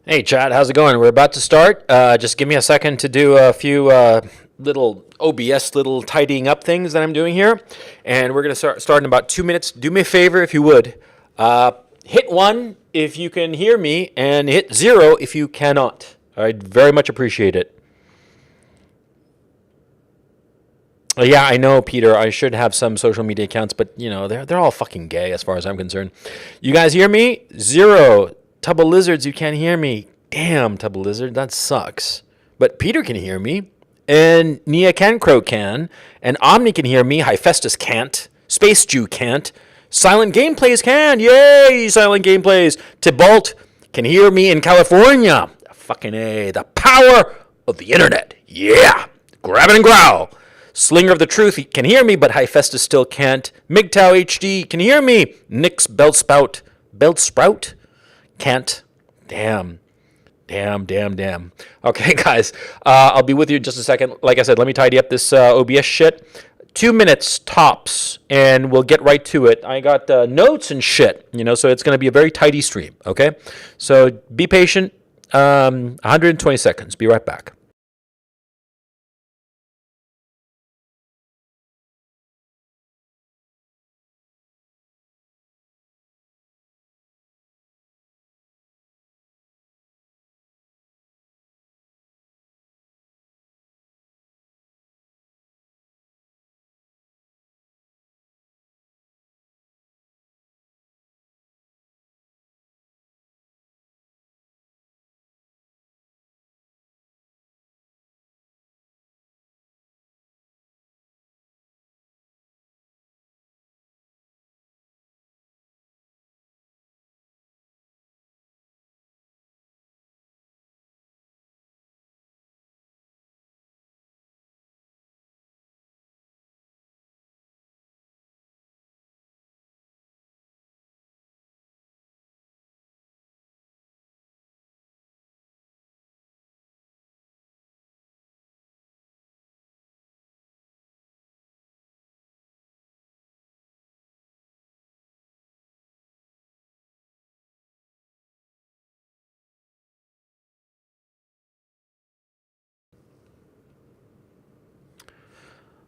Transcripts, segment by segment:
Hey, Chad, how's it going? We're about to start. Just give me a second to do a few little OBS, little tidying up things that I'm doing here. And we're going to start in about 2 minutes. Do me a favor, if you would. Hit 1 if you can hear me, and hit 0 if you cannot. I'd very much appreciate it. Yeah, I know, Peter. I should have some social media accounts, but they're all fucking gay as far as I'm concerned. You guys hear me? 0. Tubba Lizards, you can't hear me. Damn, Tubba Lizard, that sucks. But Peter can hear me, and Nia Cancro can, and Omni can hear me. Hephaestus can't. Space Jew can't. Silent Gameplays can. Yay, Silent Gameplays. Tybalt can hear me in California. Fucking A. The power of the internet. Yeah. Grab it and growl. Slinger of the Truth can hear me, but Hephaestus still can't. MGTOW HD can hear me. Nick's Beltsprout can't. Damn. Okay, guys, I'll be with you in just a second. Like I said, let me tidy up this OBS shit. 2 minutes tops, and we'll get right to it. I got notes and shit, so it's going to be a very tidy stream, okay? So be patient. 120 seconds. Be right back.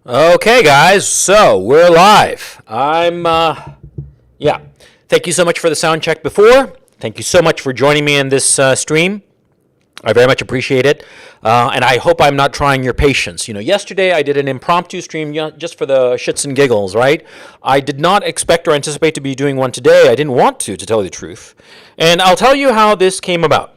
Okay, guys, so we're live. Yeah. Thank you so much for the sound check before. Thank you so much for joining me in this stream. I very much appreciate it. And I hope I'm not trying your patience. Yesterday I did an impromptu stream just for the shits and giggles, right? I did not expect or anticipate to be doing one today. I didn't want to tell you the truth. And I'll tell you how this came about.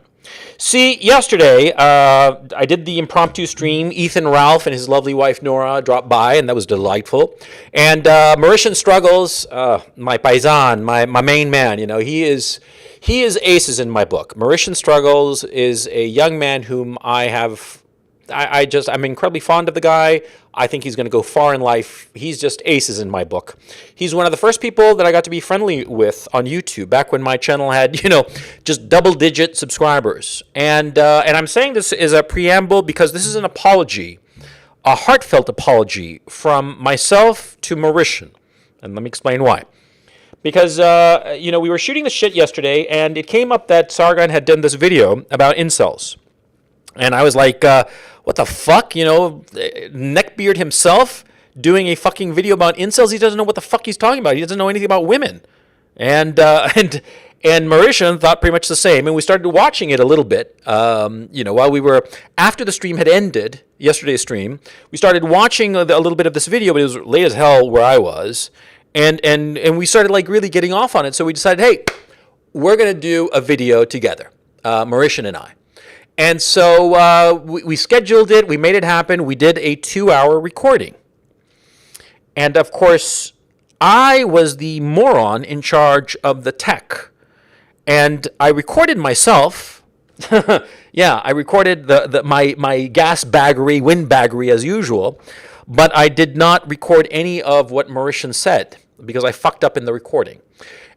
See, yesterday, I did the impromptu stream. Ethan Ralph and his lovely wife, Nora, dropped by, and that was delightful. And Mauritian Struggles, my paisan, my main man, he is aces in my book. Mauritian Struggles is a young man whom I'm incredibly fond of the guy. I think he's going to go far in life. He's just aces in my book. He's one of the first people that I got to be friendly with on YouTube back when my channel had, just double-digit subscribers. And I'm saying this as a preamble because this is an apology, a heartfelt apology from myself to Mauritian. And let me explain why. Because, we were shooting the shit yesterday, and it came up that Sargon had done this video about incels. And I was like, what the fuck? Neckbeard himself doing a fucking video about incels. He doesn't know what the fuck he's talking about. He doesn't know anything about women. And Mauritian thought pretty much the same. And we started watching it a little bit, while we were, after the stream had ended, yesterday's stream, we started watching a little bit of this video, but it was late as hell where I was. And we started like really getting off on it. So we decided, hey, we're going to do a video together, Mauritian and I. And so we scheduled it. We made it happen. We did a 2-hour recording. And of course, I was the moron in charge of the tech. And I recorded myself. Yeah, I recorded my gas baggery, wind baggery as usual. But I did not record any of what Mauritian said because I fucked up in the recording.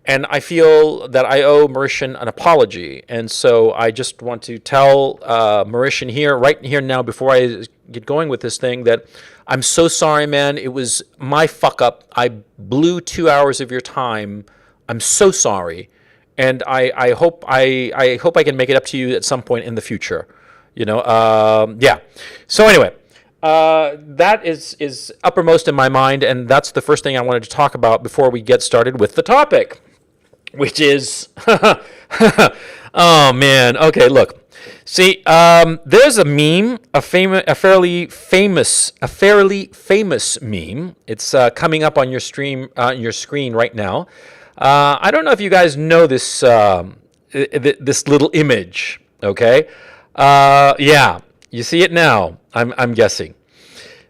And I feel that I owe Mauritian an apology. And so I just want to tell Mauritian here, right here now, before I get going with this thing, that I'm so sorry, man. It was my fuck up. I blew 2 hours of your time. I'm so sorry. and I hope I hope I can make it up to you at some point in the future. Yeah. So anyway, that is uppermost in my mind, and that's the first thing I wanted to talk about before we get started with the topic, which is, oh man. Okay, look. See, there's a meme, a fairly famous meme. It's coming up on your screen right now. I don't know if you guys know this little image. Okay, yeah, you see it now. I'm guessing.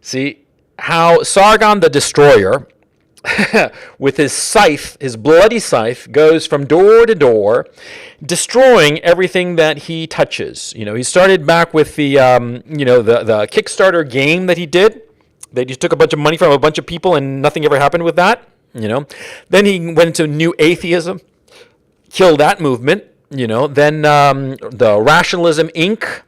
See how Sargon the Destroyer, with his scythe, his bloody scythe, goes from door to door, destroying everything that he touches. He started back with the the Kickstarter game that he did. They just took a bunch of money from a bunch of people, and nothing ever happened with that. Then he went into New Atheism, killed that movement. Then the Rationalism Inc.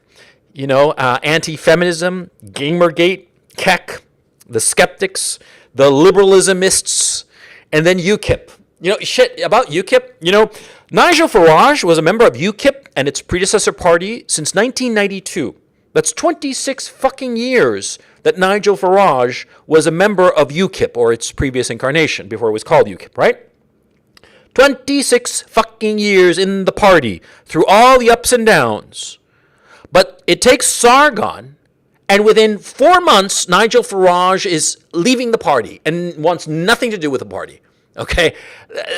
Anti-feminism, Gamergate, Keck, the Skeptics, the Liberalismists, and then UKIP. Shit about UKIP. Nigel Farage was a member of UKIP and its predecessor party since 1992. That's 26 fucking years that Nigel Farage was a member of UKIP, or its previous incarnation, before it was called UKIP, right? 26 fucking years in the party, through all the ups and downs. But it takes Sargon, and within 4 months, Nigel Farage is leaving the party and wants nothing to do with the party. Okay?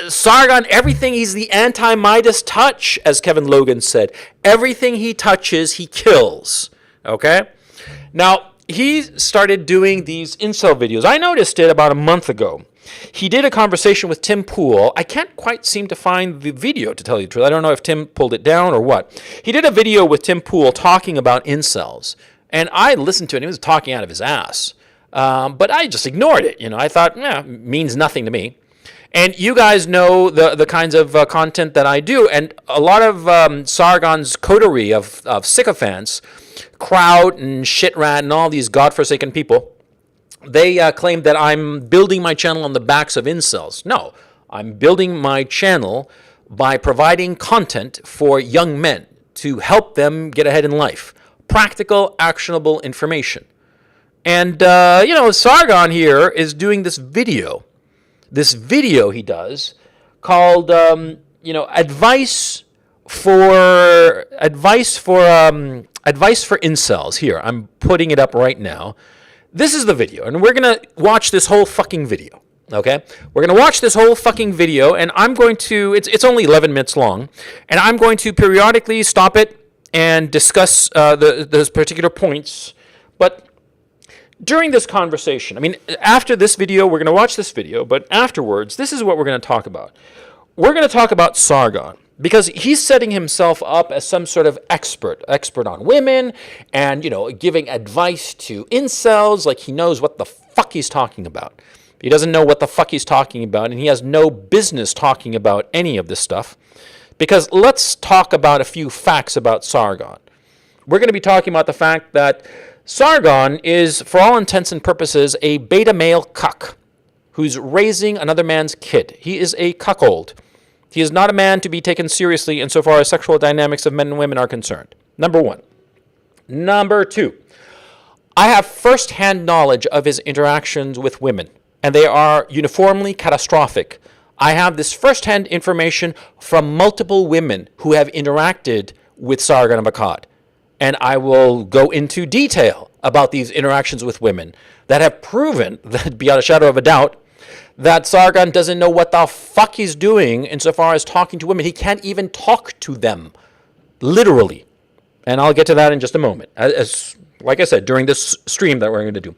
Sargon, everything, he's the anti-Midas touch, as Kevin Logan said. Everything he touches, he kills. Okay? Now, he started doing these incel videos. I noticed it about a month ago. He did a conversation with Tim Pool. I can't quite seem to find the video, to tell you the truth. I don't know if Tim pulled it down or what. He did a video with Tim Pool talking about incels. And I listened to it. He was talking out of his ass. But I just ignored it. I thought, means nothing to me. And you guys know the kinds of content that I do. And a lot of Sargon's coterie of sycophants, Kraut and Shitrat and all these godforsaken people, they claim that I'm building my channel on the backs of incels. No, I'm building my channel by providing content for young men to help them get ahead in life. Practical, actionable information. And, Sargon here is doing this video. This video he does called, advice for incels. Here, I'm putting it up right now. This is the video, and we're going to watch this whole fucking video, okay? We're going to watch this whole fucking video, and I'm going to, it's only 11 minutes long, and I'm going to periodically stop it and discuss those particular points. But during this conversation, after this video, we're going to watch this video, but afterwards, this is what we're going to talk about. We're going to talk about Sargon, because he's setting himself up as some sort of expert on women and, giving advice to incels like he knows what the fuck he's talking about. He doesn't know what the fuck he's talking about, and he has no business talking about any of this stuff. Because let's talk about a few facts about Sargon. We're going to be talking about the fact that Sargon is, for all intents and purposes, a beta male cuck who's raising another man's kid. He is a cuckold. He is not a man to be taken seriously insofar as sexual dynamics of men and women are concerned. Number one. Number two, I have first-hand knowledge of his interactions with women, and they are uniformly catastrophic. I have this first-hand information from multiple women who have interacted with Sargon of Akkad, and I will go into detail about these interactions with women that have proven, that beyond a shadow of a doubt, that Sargon doesn't know what the fuck he's doing insofar as talking to women. He can't even talk to them, literally. And I'll get to that in just a moment, as like I said, during this stream that we're going to do.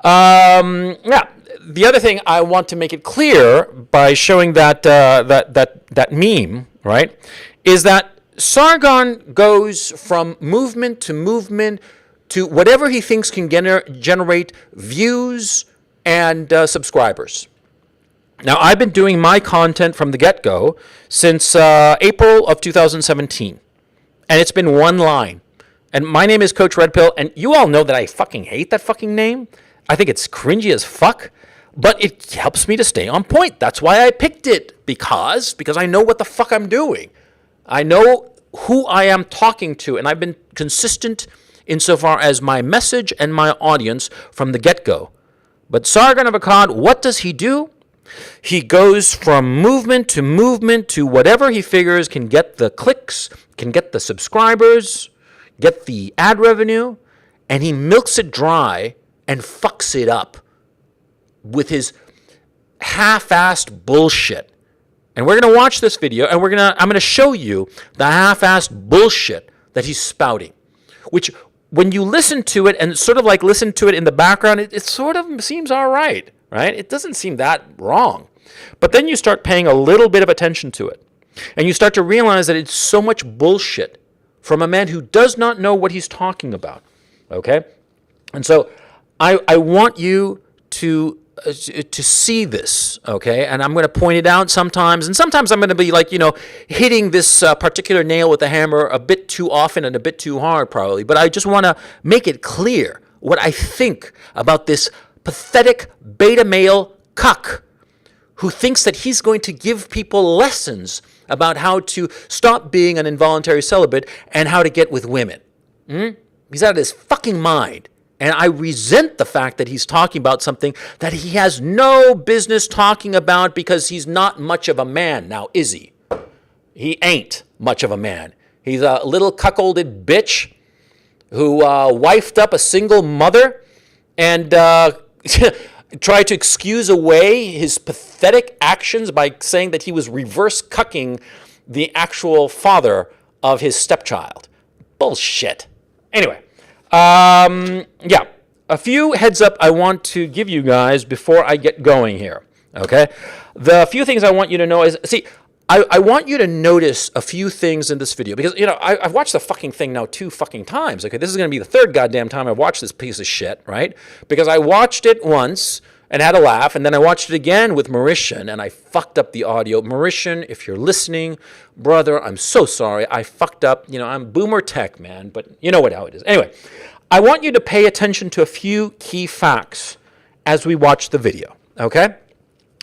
The other thing I want to make it clear by showing that meme, right, is that Sargon goes from movement to whatever he thinks can generate views and subscribers. Now, I've been doing my content from the get-go since April of 2017, and it's been one line. And my name is Coach Red Pill, and you all know that I fucking hate that fucking name. I think it's cringy as fuck. But it helps me to stay on point. That's why I picked it, because I know what the fuck I'm doing. I know who I am talking to, and I've been consistent insofar as my message and my audience from the get-go. But Sargon of Akkad, what does he do? He goes from movement to whatever he figures can get the clicks, can get the subscribers, get the ad revenue, and he milks it dry and fucks it up with his half-assed bullshit. And we're going to watch this video, and I'm going to show you the half-assed bullshit that he's spouting, which when you listen to it and sort of like listen to it in the background, it sort of seems all right? It doesn't seem that wrong. But then you start paying a little bit of attention to it, and you start to realize that it's so much bullshit from a man who does not know what he's talking about, okay? And so I want you to see this, okay? And I'm going to point it out sometimes, and sometimes I'm going to be like, hitting this particular nail with a hammer a bit too often and a bit too hard probably, but I just want to make it clear what I think about this pathetic beta male cuck who thinks that he's going to give people lessons about how to stop being an involuntary celibate and how to get with women. He's out of his fucking mind. And I resent the fact that he's talking about something that he has no business talking about because he's not much of a man. Now, is he? He ain't much of a man. He's a little cuckolded bitch who wifed up a single mother and tried to excuse away his pathetic actions by saying that he was reverse cucking the actual father of his stepchild. Bullshit. Anyway. A few heads up I want to give you guys before I get going here, okay? The few things I want you to know is, I want you to notice a few things in this video because, I've watched the fucking thing now 2 fucking times, okay? This is going to be the 3rd goddamn time I've watched this piece of shit, right? Because I watched it once and had a laugh, and then I watched it again with Mauritian, and I fucked up the audio. Mauritian, if you're listening, brother, I'm so sorry. I fucked up. I'm boomer tech, man, but you know how it is. Anyway, I want you to pay attention to a few key facts as we watch the video, okay?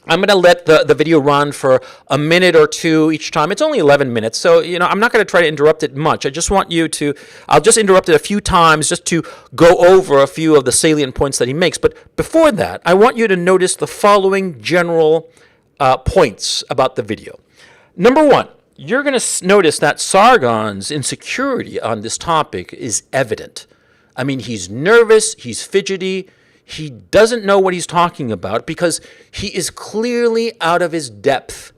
I'm going to let the video run for a minute or two each time. It's only 11 minutes, so, I'm not going to try to interrupt it much. I just want you to, I'll just interrupt it a few times just to go over a few of the salient points that he makes. But before that, I want you to notice the following general points about the video. Number 1, you're going to notice that Sargon's insecurity on this topic is evident. I mean, he's nervous, he's fidgety, he doesn't know what he's talking about because he is clearly out of his depth.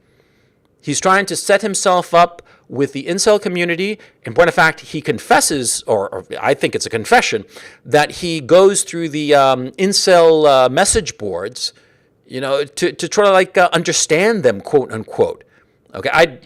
He's trying to set himself up with the incel community. In point of fact, he confesses, or I think it's a confession, that he goes through the incel message boards, to try to understand them, quote unquote. Okay, I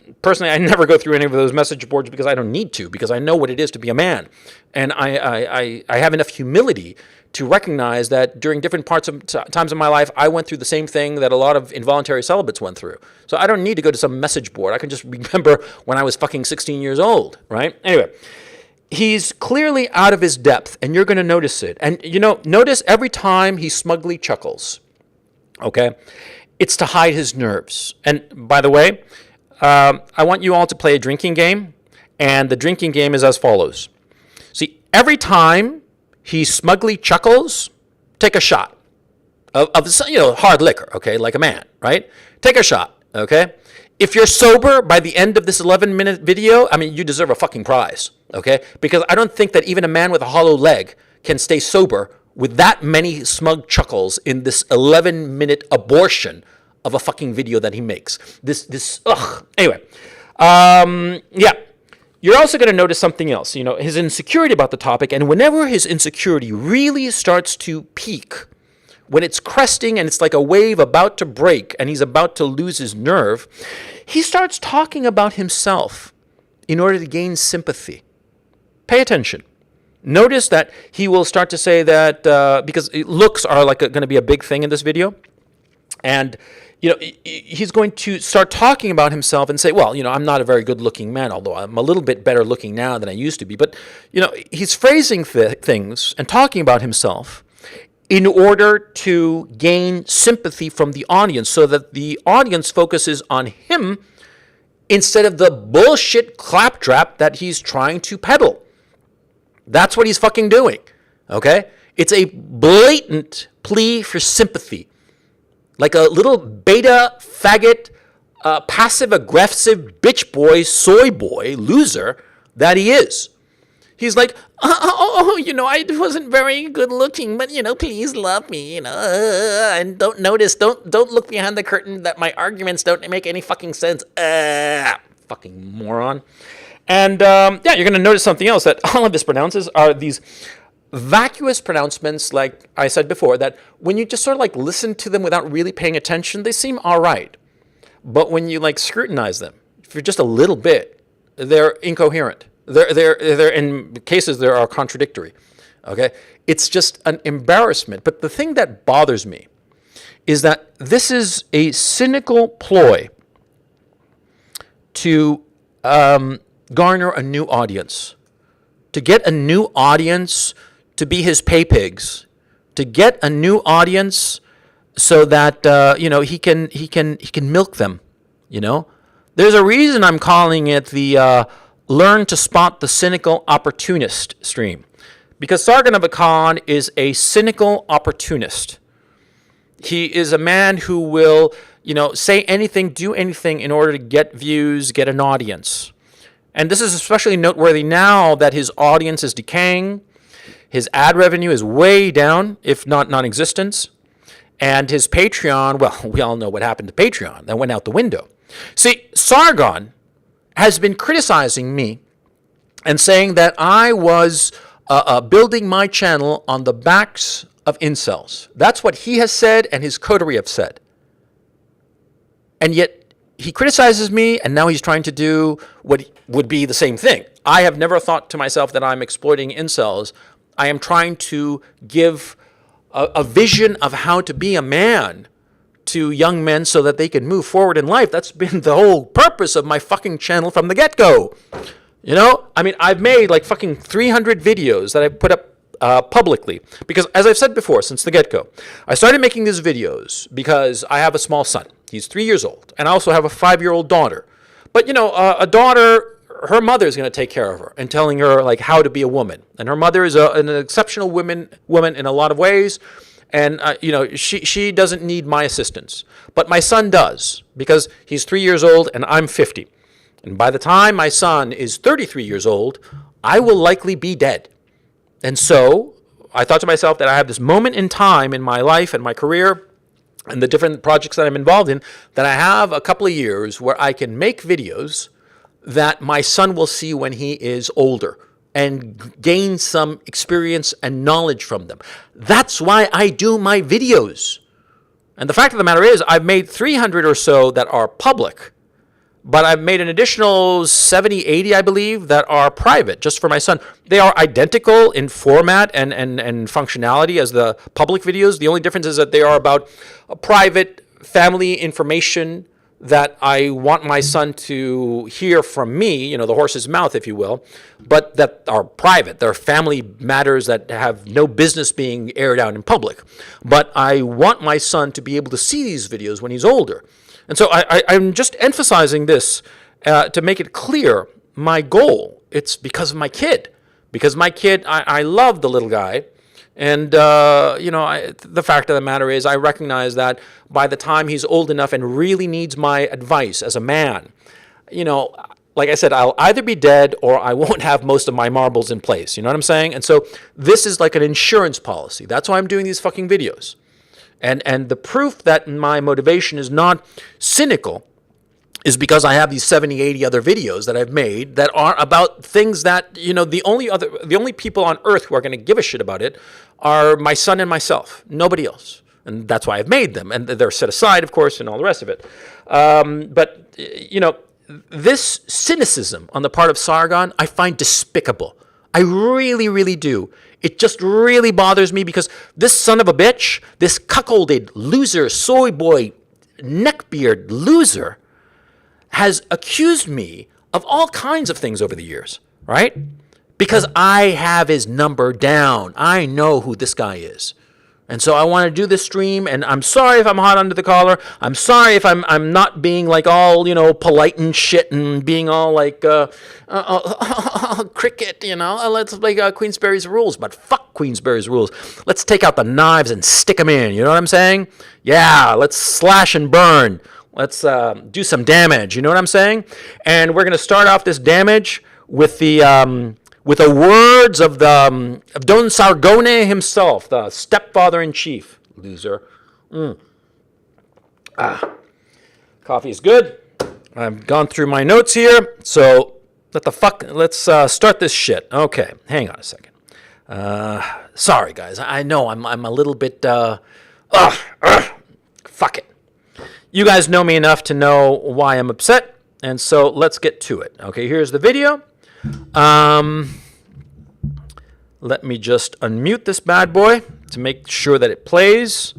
never go through any of those message boards because I don't need to, because I know what it is to be a man. And I have enough humility to recognize that during different times of my life, I went through the same thing that a lot of involuntary celibates went through. So I don't need to go to some message board. I can just remember when I was fucking 16 years old, right? Anyway, he's clearly out of his depth, and you're going to notice it. And, notice every time he smugly chuckles, okay? It's to hide his nerves. And by the way, I want you all to play a drinking game, and the drinking game is as follows. See, every time he smugly chuckles, take a shot of hard liquor, okay, like a man, right? Take a shot, okay? If you're sober by the end of this 11-minute video, you deserve a fucking prize, okay? Because I don't think that even a man with a hollow leg can stay sober with that many smug chuckles in this 11-minute abortion of a fucking video that he makes. Anyway, You're also going to notice something else, his insecurity about the topic. And whenever his insecurity really starts to peak, when it's cresting and it's like a wave about to break and he's about to lose his nerve, he starts talking about himself in order to gain sympathy. Pay attention. Notice that he will start to say that, because looks are going to be a big thing in this video. And he's going to start talking about himself and say, well, I'm not a very good-looking man, although I'm a little bit better looking now than I used to be. But, he's phrasing things and talking about himself in order to gain sympathy from the audience so that the audience focuses on him instead of the bullshit claptrap that he's trying to peddle. That's what he's fucking doing, okay? It's a blatant plea for sympathy. Like a little beta faggot, passive-aggressive bitch boy, soy boy, loser that he is. He's like, I wasn't very good looking, but, please love me, and don't look behind the curtain that my arguments don't make any fucking sense. Fucking moron. And, you're going to notice something else, that all of his pronounces are these vacuous pronouncements, like I said before, that when you just sort of like listen to them without really paying attention, they seem all right. But when you like scrutinize them, for just a little bit, they're incoherent. They're in cases there are contradictory. Okay, it's just an embarrassment. But the thing that bothers me is that this is a cynical ploy to garner a new audience, to get a new audience to be his pay pigs, to get a new audience so that he can milk them. There's a reason I'm calling it the Learn to Spot the Cynical Opportunist stream, because Sargon of Akkad is a cynical opportunist. He is a man who will, say anything, do anything in order to get views, get an audience. And this is especially noteworthy now that his audience is decaying, his ad revenue is way down, if not non-existent, and his Patreon, well, we all know what happened to Patreon. That went out the window. See, Sargon has been criticizing me and saying that I was building my channel on the backs of incels. That's what he has said and his coterie have said. And yet he criticizes me, and now he's trying to do what would be the same thing. I have never thought to myself that I'm exploiting incels. I am trying to give a vision of how to be a man to young men so that they can move forward in life. That's been the whole purpose of my fucking channel from the get-go. I've made like fucking 300 videos that I put up publicly. Because as I've said before, since the get-go, I started making these videos because I have a small son. He's 3 years old. And I also have a 5-year-old daughter. But, a daughter, her mother is going to take care of her and telling her like how to be a woman. And her mother is an exceptional woman in a lot of ways. And, she doesn't need my assistance. But my son does, because he's 3 years old and I'm 50. And by the time my son is 33 years old, I will likely be dead. And so I thought to myself that I have this moment in time in my life and my career and the different projects that I'm involved in, that I have a couple of years where I can make videos that my son will see when he is older and gain some experience and knowledge from them. That's why I do my videos. And the fact of the matter is, I've made 300 or so that are public, but I've made an additional 70, 80, I believe, that are private, just for my son. They are identical in format and functionality as the public videos. The only difference is that they are about a private family information that I want my son to hear from me, the horse's mouth, if you will, but that are private. They're family matters that have no business being aired out in public. But I want my son to be able to see these videos when he's older. And so I'm just emphasizing this to make it clear my goal. It's because of my kid. Because my kid, I love the little guy. And, the fact of the matter is I recognize that by the time he's old enough and really needs my advice as a man, like I said, I'll either be dead or I won't have most of my marbles in place. You know what I'm saying? And so this is like an insurance policy. That's why I'm doing these fucking videos. And the proof that my motivation is not cynical is because I have these 70, 80 other videos that I've made that are about things that, the only people on earth who are going to give a shit about it are my son and myself, nobody else. And that's why I've made them. And they're set aside, of course, and all the rest of it. But this cynicism on the part of Sargon, I find despicable. I really, really do. It just really bothers me because this son of a bitch, this cuckolded loser, soy boy, neckbeard loser, has accused me of all kinds of things over the years, right? Because I have his number down. I know who this guy is, And so I want to do this stream, and I'm sorry if I'm hot under the collar. I'm sorry if I'm not being like all, polite and shit and being all like cricket, let's play Queensberry's rules. But fuck Queensberry's rules. Let's take out the knives and stick them in. You know what I'm saying? Yeah, let's slash and burn. Let's do some damage. You know what I'm saying? And we're going to start off this damage with the words of Don Sargon himself, the stepfather-in-chief. Loser. Coffee is good. I've gone through my notes here, so let's start this shit. Okay, hang on a second. Sorry, guys. I know I'm a little bit. Fuck it. You guys know me enough to know why I'm upset, and so let's get to it. Okay, here's the video. Let me just unmute this bad boy to make sure that it plays.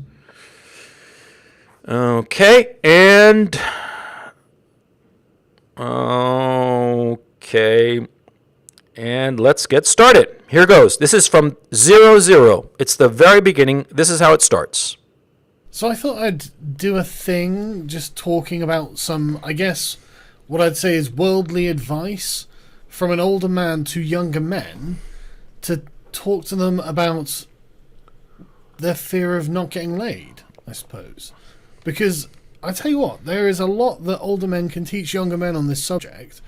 Okay, and let's get started. Here goes. This is from 00. It's the very beginning. This is how it starts. So I thought I'd do a thing just talking about some, I guess, what I'd say is worldly advice from an older man to younger men to talk to them about their fear of not getting laid, I suppose. Because I tell you what, there is a lot that older men can teach younger men on this subject,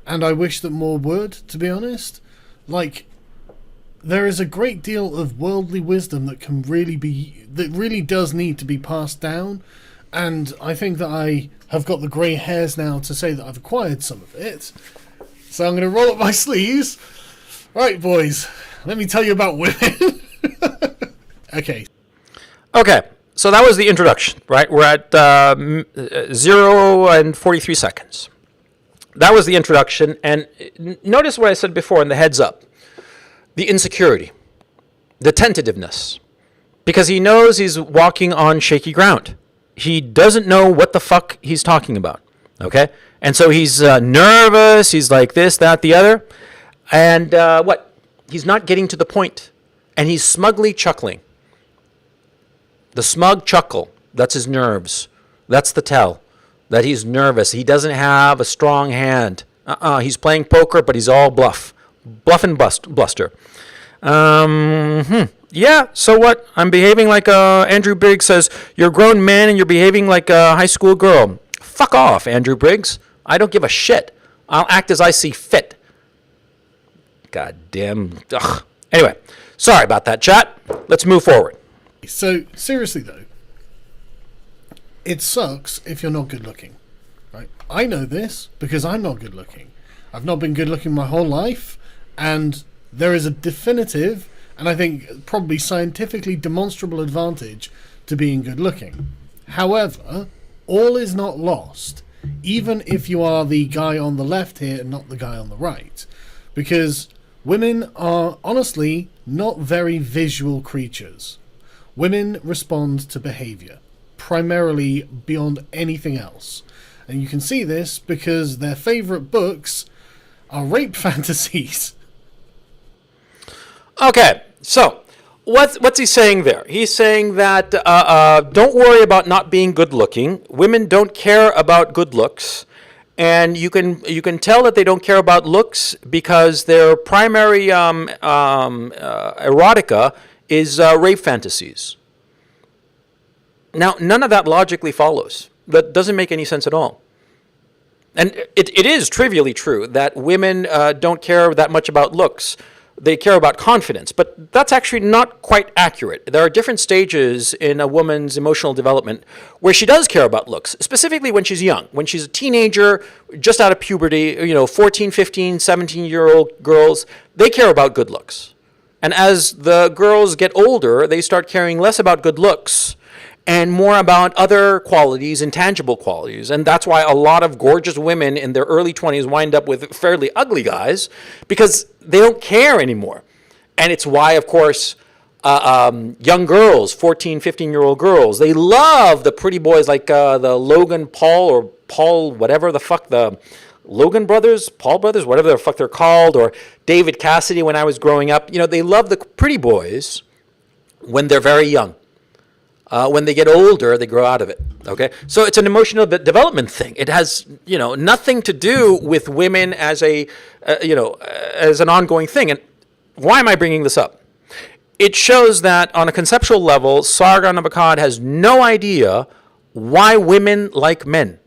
and I wish that more would, to be honest. Like, there is a great deal of worldly wisdom that really does need to be passed down, and I think that I have got the grey hairs now to say that I've acquired some of it. So I'm going to roll up my sleeves. Right, boys, let me tell you about women. Okay, so that was the introduction, right? We're at 0 and 43 seconds. That was the introduction, and notice what I said before in the heads up. The insecurity, the tentativeness, because he knows he's walking on shaky ground. He doesn't know what the fuck he's talking about, okay? And so he's nervous, he's like this, that, the other, and he's not getting to the point, and he's smugly chuckling. The smug chuckle, that's his nerves. That's the tell that he's nervous. He doesn't have a strong hand. He's playing poker, but he's all bluff and bluster. Yeah, so what? I'm behaving like Andrew Briggs says, you're a grown man and you're behaving like a high school girl. Fuck off, Andrew Briggs. I don't give a shit. I'll act as I see fit. God damn. Ugh. Anyway, sorry about that, chat. Let's move forward. So, seriously though, it sucks if you're not good looking, right? I know this because I'm not good looking. I've not been good looking my whole life, and there is a definitive, and I think probably scientifically demonstrable advantage to being good looking. However, all is not lost, even if you are the guy on the left here and not the guy on the right. Because women are honestly not very visual creatures. Women respond to behavior, primarily beyond anything else. And you can see this because their favorite books are rape fantasies. Okay, so what's he saying there? He's saying that don't worry about not being good looking. Women don't care about good looks, and you can tell that they don't care about looks because their primary erotica is rape fantasies. Now, none of that logically follows. That doesn't make any sense at all. And it is trivially true that women don't care that much about looks. They care about confidence, but that's actually not quite accurate. There are different stages in a woman's emotional development where she does care about looks, specifically when she's young. When she's a teenager, just out of puberty, 14, 15, 17-year-old girls, they care about good looks. And as the girls get older, they start caring less about good looks and more about other qualities, intangible qualities. And that's why a lot of gorgeous women in their early 20s wind up with fairly ugly guys, because they don't care anymore. And it's why, of course, young girls, 14, 15-year-old girls, they love the pretty boys like the Logan Paul or Paul whatever the fuck, the Logan brothers, Paul brothers, whatever the fuck they're called, or David Cassidy when I was growing up. They love the pretty boys when they're very young. When they get older, they grow out of it. Okay, so it's an emotional development thing. It has, nothing to do with women as as an ongoing thing. And why am I bringing this up? It shows that on a conceptual level, Sargon of Akkad has no idea why women like men.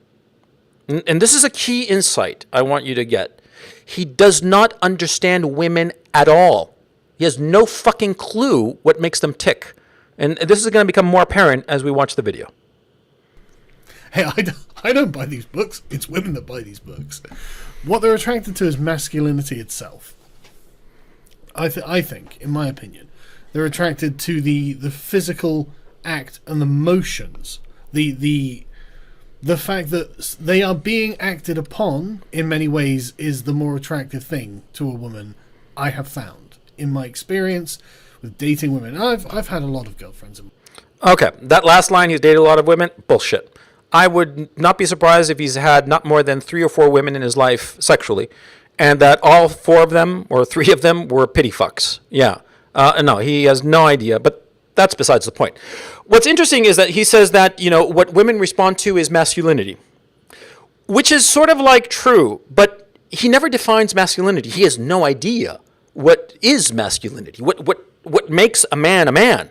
And this is a key insight I want you to get. He does not understand women at all. He has no fucking clue what makes them tick. And this is going to become more apparent as we watch the video. Hey, I don't buy these books. It's women that buy these books. What they're attracted to is masculinity itself. I think, in my opinion, they're attracted to the physical act and the motions. The fact that they are being acted upon in many ways is the more attractive thing to a woman, I have found, in my experience with dating women. I've had a lot of girlfriends. Okay, that last line, he's dated a lot of women, bullshit. I would not be surprised if he's had not more than 3 or 4 women in his life sexually, and that all 4 of them, or 3 of them, were pity fucks. Yeah. No, he has no idea, but that's besides the point. What's interesting is that he says that, what women respond to is masculinity, which is sort of like true, but he never defines masculinity. He has no idea what is masculinity, what makes a man a man.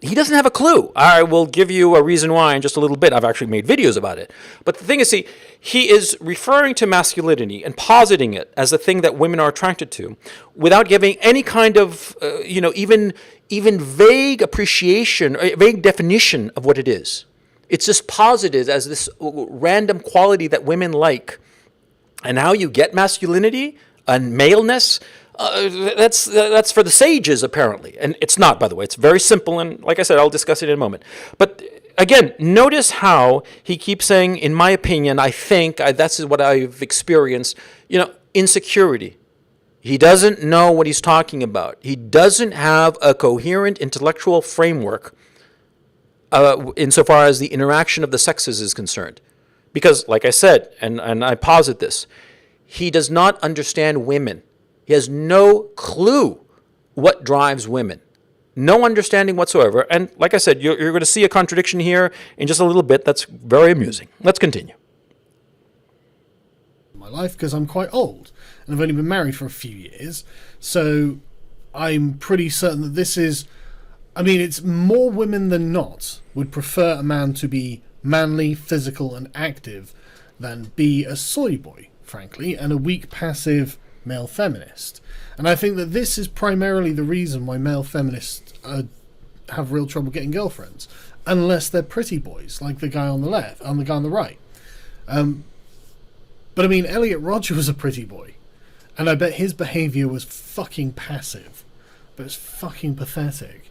He doesn't have a clue. I will give you a reason why in just a little bit. I've actually made videos about it. But the thing is, see, he is referring to masculinity and positing it as the thing that women are attracted to without giving any kind of, even vague appreciation or vague definition of what it is. It's just posited as this random quality that women like. And how you get masculinity and maleness, that's for the sages, apparently. And it's not, by the way. It's very simple, and like I said, I'll discuss it in a moment. But again, notice how he keeps saying, in my opinion, I think, that's what I've experienced, insecurity. He doesn't know what he's talking about. He doesn't have a coherent intellectual framework insofar as the interaction of the sexes is concerned. Because, like I said, and I posit this, he does not understand women. He has no clue what drives women. No understanding whatsoever. And like I said, you're going to see a contradiction here in just a little bit that's very amusing. Let's continue. My life, because I'm quite old and I've only been married for a few years. So I'm pretty certain that this is... it's more women than not would prefer a man to be manly, physical and active than be a soy boy, frankly, and a weak, passive male feminist. And I think that this is primarily the reason why male feminists have real trouble getting girlfriends, unless they're pretty boys, like the guy on the left, the guy on the right. But Elliot Rodger was a pretty boy, and I bet his behaviour was fucking passive, but it's fucking pathetic.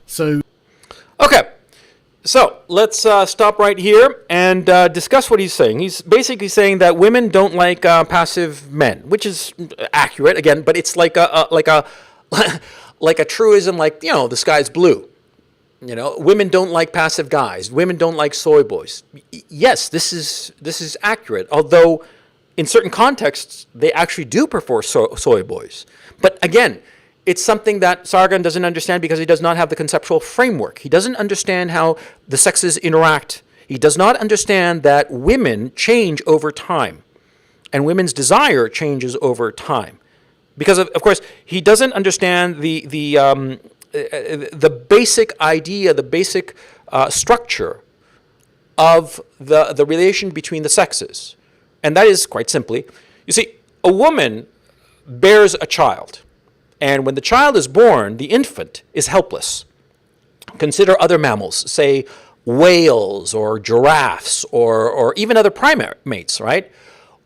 So, okay. So let's stop right here and discuss what he's saying. He's basically saying that women don't like passive men, which is accurate again, but it's like a truism, like the sky's blue. Women don't like passive guys. Women don't like soy boys. Yes, this is accurate. Although in certain contexts they actually do prefer soy boys. But again, it's something that Sargon doesn't understand because he does not have the conceptual framework. He doesn't understand how the sexes interact. He does not understand that women change over time, and women's desire changes over time. Because of course, he doesn't understand the basic idea, the basic structure of the relation between the sexes, and that is quite simply, you see, a woman bears a child. And when the child is born, the infant is helpless. Consider other mammals, say whales or giraffes or even other primates, right?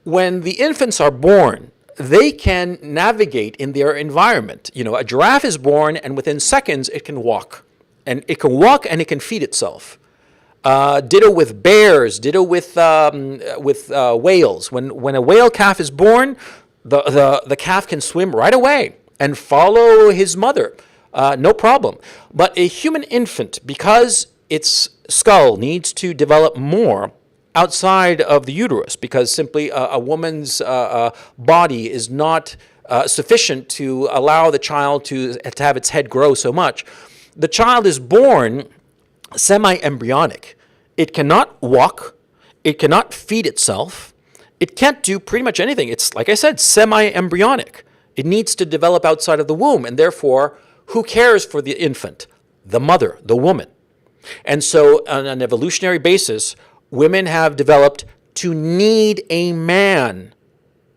When the infants are born, they can navigate in their environment. A giraffe is born and within seconds it can walk. And it can walk and it can feed itself. Ditto with bears, ditto with whales. When a whale calf is born, the calf can swim right away and follow his mother, no problem. But a human infant, because its skull needs to develop more outside of the uterus, because simply a woman's body is not sufficient to allow the child to have its head grow so much, the child is born semi-embryonic. It cannot walk. It cannot feed itself. It can't do pretty much anything. It's, like I said, semi-embryonic. It needs to develop outside of the womb, and therefore, who cares for the infant? The mother, the woman. And so, on an evolutionary basis, women have developed to need a man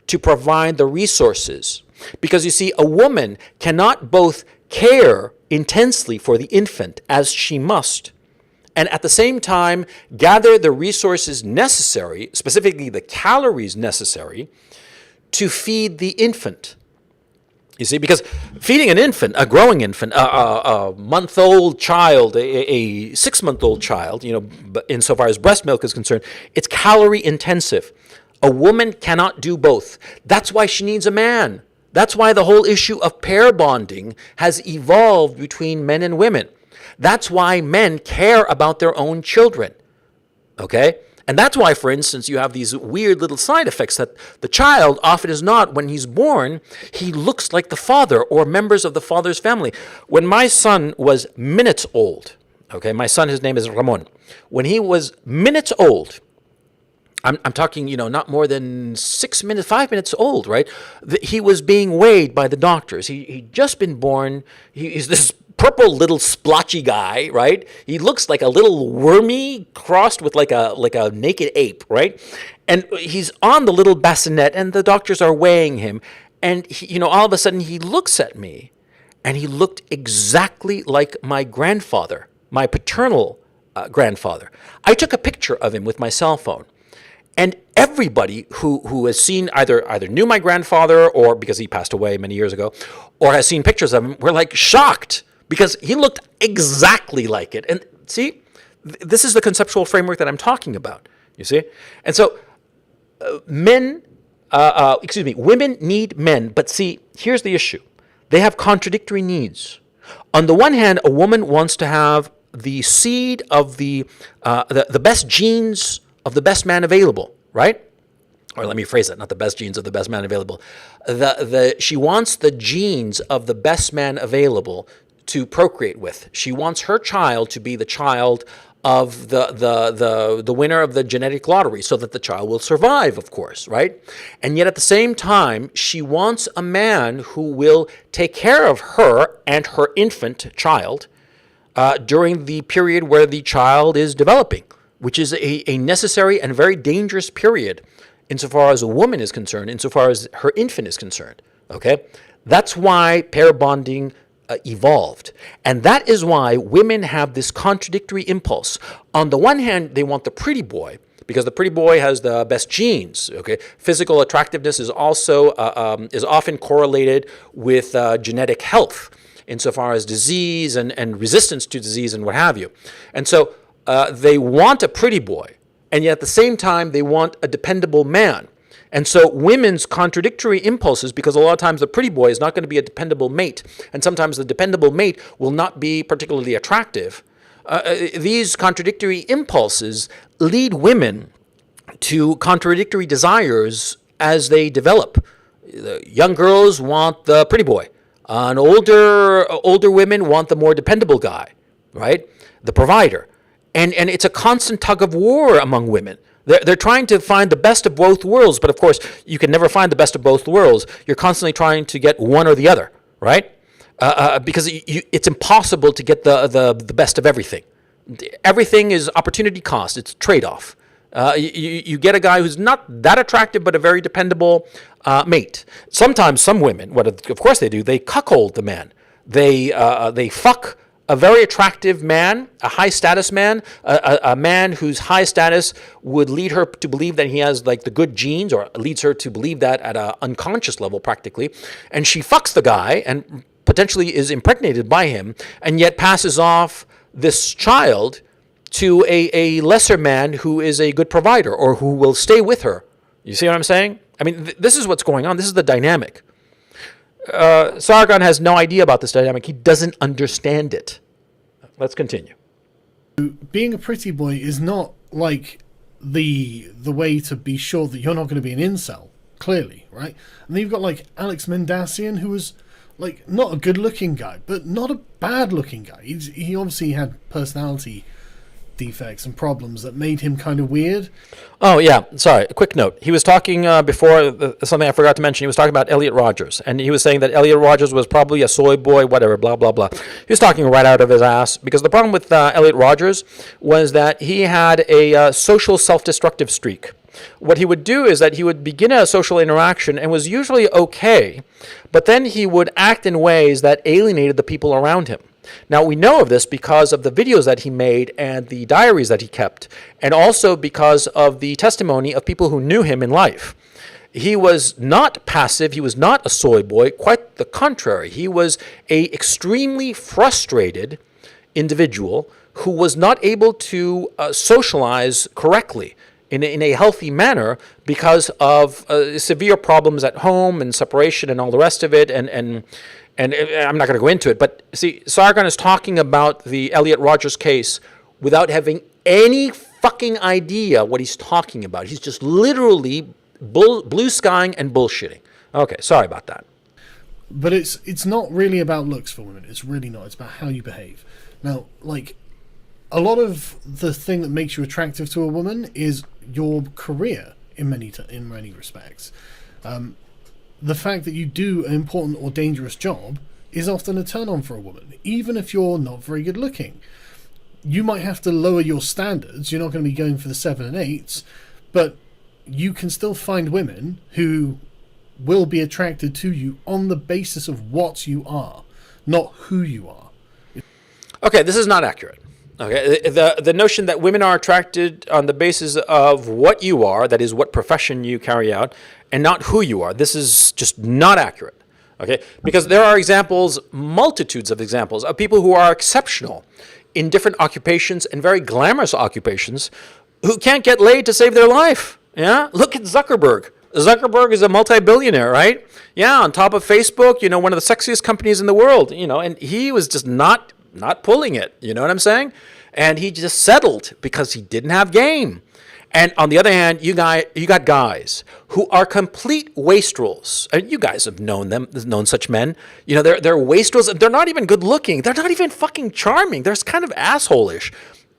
to provide the resources. Because you see, a woman cannot both care intensely for the infant as she must, and at the same time gather the resources necessary, specifically the calories necessary, to feed the infant. You see, because feeding an infant, a growing infant, a month-old child, a 6-month-old child, insofar as breast milk is concerned, it's calorie intensive. A woman cannot do both. That's why she needs a man. That's why the whole issue of pair bonding has evolved between men and women. That's why men care about their own children. Okay? And that's why, for instance, you have these weird little side effects that the child often is not. When he's born, he looks like the father or members of the father's family. When my son was minutes old, okay, my son, his name is Ramon. When he was minutes old, I'm talking, not more than 6 minutes, 5 minutes old, right? He was being weighed by the doctors. He'd just been born. He's this purple little splotchy guy, right? He looks like a little wormy crossed with like a naked ape, right? And he's on the little bassinet, and the doctors are weighing him. And he, all of a sudden he looks at me, and he looked exactly like my grandfather, my paternal grandfather. I took a picture of him with my cell phone. And everybody who has seen either knew my grandfather, or because he passed away many years ago, or has seen pictures of him, were like shocked because he looked exactly like it. And see, this is the conceptual framework that I'm talking about. You see, and so women need men, but see, here's the issue: they have contradictory needs. On the one hand, a woman wants to have the seed of the best genes of the best man available, right? Or let me phrase that, not the best genes of the best man available. She wants the genes of the best man available to procreate with. She wants her child to be the child of the winner of the genetic lottery, so that the child will survive, of course, right? And yet at the same time, she wants a man who will take care of her and her infant child during the period where the child is developing, which is a necessary and very dangerous period insofar as a woman is concerned, insofar as her infant is concerned, okay? That's why pair bonding evolved. And that is why women have this contradictory impulse. On the one hand, they want the pretty boy, because the pretty boy has the best genes, okay? Physical attractiveness is also is often correlated with genetic health, insofar as disease and resistance to disease and what have you. And so they want a pretty boy, and yet at the same time, they want a dependable man. And so women's contradictory impulses, because a lot of times the pretty boy is not going to be a dependable mate, and sometimes the dependable mate will not be particularly attractive. These contradictory impulses lead women to contradictory desires as they develop. The young girls want the pretty boy. And older women want the more dependable guy, right? The provider. And it's a constant tug of war among women. They're trying to find the best of both worlds, but of course, you can never find the best of both worlds. You're constantly trying to get one or the other, right? Because it's impossible to get the best of everything. Everything is opportunity cost. It's trade-off. You get a guy who's not that attractive, but a very dependable mate. Sometimes some women, what of course they do, they cuckold the man. They fuck a very attractive man, a high status man, a man whose high status would lead her to believe that he has like the good genes, or leads her to believe that at an unconscious level practically. And she fucks the guy and potentially is impregnated by him, and yet passes off this child to a lesser man who is a good provider, or who will stay with her. You see what I'm saying? I mean, this is what's going on. This is the dynamic. Sargon has no idea about this dynamic. He doesn't understand it. Let's continue. Being a pretty boy is not like the way to be sure that you're not going to be an incel, clearly, right? And then you've got like Alex Mendasian, who was like not a good looking guy, but not a bad looking guy. He obviously had personality defects and problems that made him kind of weird. Oh, yeah. Sorry. A quick note. He was talking before, something I forgot to mention. He was talking about Elliot Rodgers. And he was saying that Elliot Rodgers was probably a soy boy, whatever, blah, blah, blah. He was talking right out of his ass. Because the problem with Elliot Rodgers was that he had a social self-destructive streak. What he would do is that he would begin a social interaction and was usually okay, but then he would act in ways that alienated the people around him. Now, we know of this because of the videos that he made and the diaries that he kept, and also because of the testimony of people who knew him in life. He was not passive. He was not a soy boy. Quite the contrary. He was an extremely frustrated individual who was not able to socialize correctly in a healthy manner because of severe problems at home and separation and all the rest of it. And I'm not going to go into it. But see, Sargon is talking about the Elliot Rodgers case without having any fucking idea what he's talking about. He's just literally blue skying and bullshitting. Okay, sorry about that. But it's not really about looks for women. It's really not. It's about how you behave. Now, like, a lot of the thing that makes you attractive to a woman is your career in many respects. The fact that you do an important or dangerous job is often a turn-on for a woman, even if you're not very good looking. You might have to lower your standards. You're not going to be going for the 7 and 8s, but you can still find women who will be attracted to you on the basis of what you are, not who you are. Okay, this is not accurate. Okay, the notion that women are attracted on the basis of what you are, that is, what profession you carry out, and not who you are, this is just not accurate. Okay, because there are examples, multitudes of examples, of people who are exceptional in different occupations and very glamorous occupations who can't get laid to save their life. Yeah, look at Zuckerberg. Zuckerberg is a multi-billionaire, right? Yeah, on top of Facebook, one of the sexiest companies in the world, and he was just not pulling it, you know what I'm saying? And he just settled because he didn't have game. And on the other hand, you got guys who are complete wastrels. And you guys have known such men. They're wastrels. They're not even good looking. They're not even fucking charming. They're kind of asshole-ish.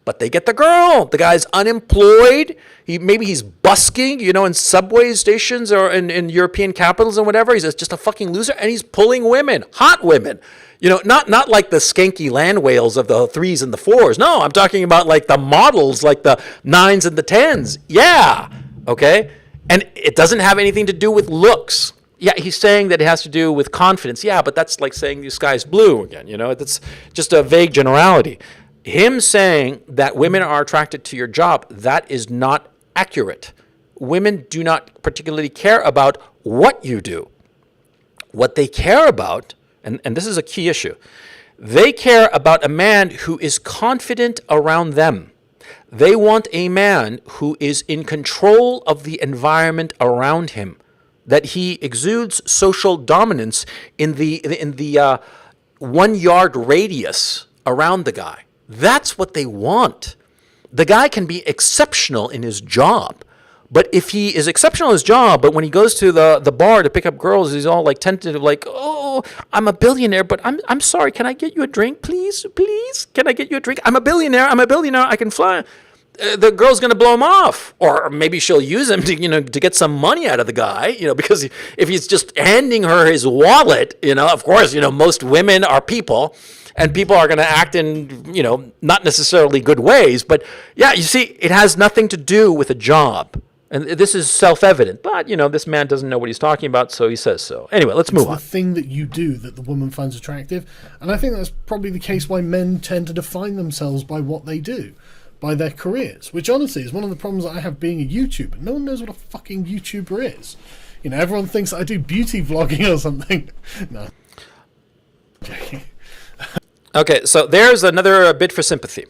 But they get the girl. The guy's unemployed. Maybe he's busking, in subway stations or in European capitals and whatever. He's just a fucking loser, and he's pulling women, hot women. Not like the skanky land whales of the 3s and the 4s. No, I'm talking about like the models, like the 9s and the 10s. Yeah, okay? And it doesn't have anything to do with looks. Yeah, he's saying that it has to do with confidence. Yeah, but that's like saying the sky's blue again, That's just a vague generality. Him saying that women are attracted to your job, that is not accurate. Women do not particularly care about what you do. What they care about, and this is a key issue, they care about a man who is confident around them. They want a man who is in control of the environment around him, that he exudes social dominance in the 1 yard radius around the guy. That's what they want. The guy can be exceptional in his job, but if he is exceptional in his job, but when he goes to the bar to pick up girls, he's all like tentative, like, oh, I'm a billionaire, but I'm sorry, can I get you a drink, please? Please, can I get you a drink? I'm a billionaire, I can fly. The girl's going to blow him off, or maybe she'll use him to get some money out of the guy, because if he's just handing her his wallet, of course, most women are people. And people are going to act in, not necessarily good ways. But yeah, you see, it has nothing to do with a job. And this is self-evident. But, this man doesn't know what he's talking about, so he says so. Anyway, let's move on. It's the thing that you do that the woman finds attractive. And I think that's probably the case why men tend to define themselves by what they do, by their careers. Which, honestly, is one of the problems that I have being a YouTuber. No one knows what a fucking YouTuber is. Everyone thinks I do beauty vlogging or something. No. Okay. Okay, so there's another bid for sympathy.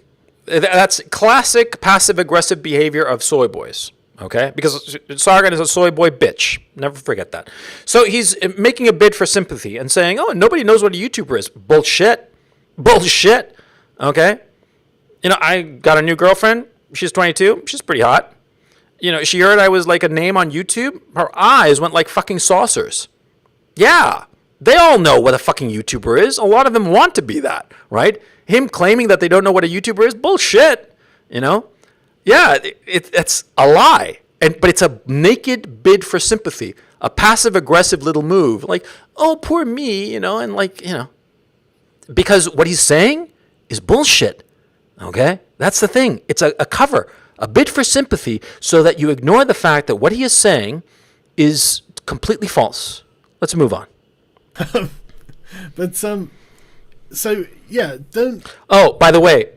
That's classic passive-aggressive behavior of soy boys, okay? Because Sargon is a soy boy bitch. Never forget that. So he's making a bid for sympathy and saying, oh, nobody knows what a YouTuber is. Bullshit. Bullshit, okay? I got a new girlfriend. She's 22. She's pretty hot. She heard I was like a name on YouTube. Her eyes went like fucking saucers. Yeah. They all know what a fucking YouTuber is. A lot of them want to be that, right? Him claiming that they don't know what a YouTuber is, bullshit. You know? Yeah, it's a lie. But it's a naked bid for sympathy, a passive-aggressive little move. Like, oh, poor me, and because what he's saying is bullshit, okay? That's the thing. It's a cover, a bid for sympathy so that you ignore the fact that what he is saying is completely false. Let's move on. But so yeah, don't. Oh, by the way,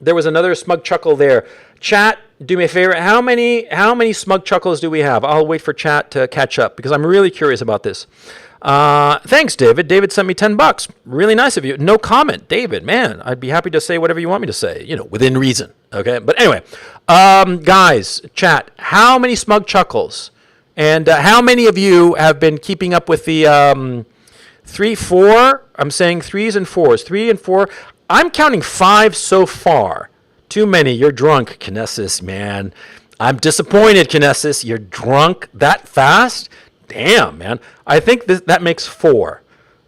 there was another smug chuckle there. Chat, do me a favor. How many smug chuckles do we have? I'll wait for chat to catch up because I'm really curious about this. Thanks, David. David sent me $10. Really nice of you. No comment, David. Man, I'd be happy to say whatever you want me to say. Within reason. Okay. But anyway, guys, chat. How many smug chuckles? And how many of you have been keeping up with the 3, 4? I'm saying 3s and 4s. 3 and 4. I'm counting 5 so far. Too many. You're drunk, Kinesis, man. I'm disappointed, Kinesis. You're drunk that fast? Damn, man. I think that makes 4.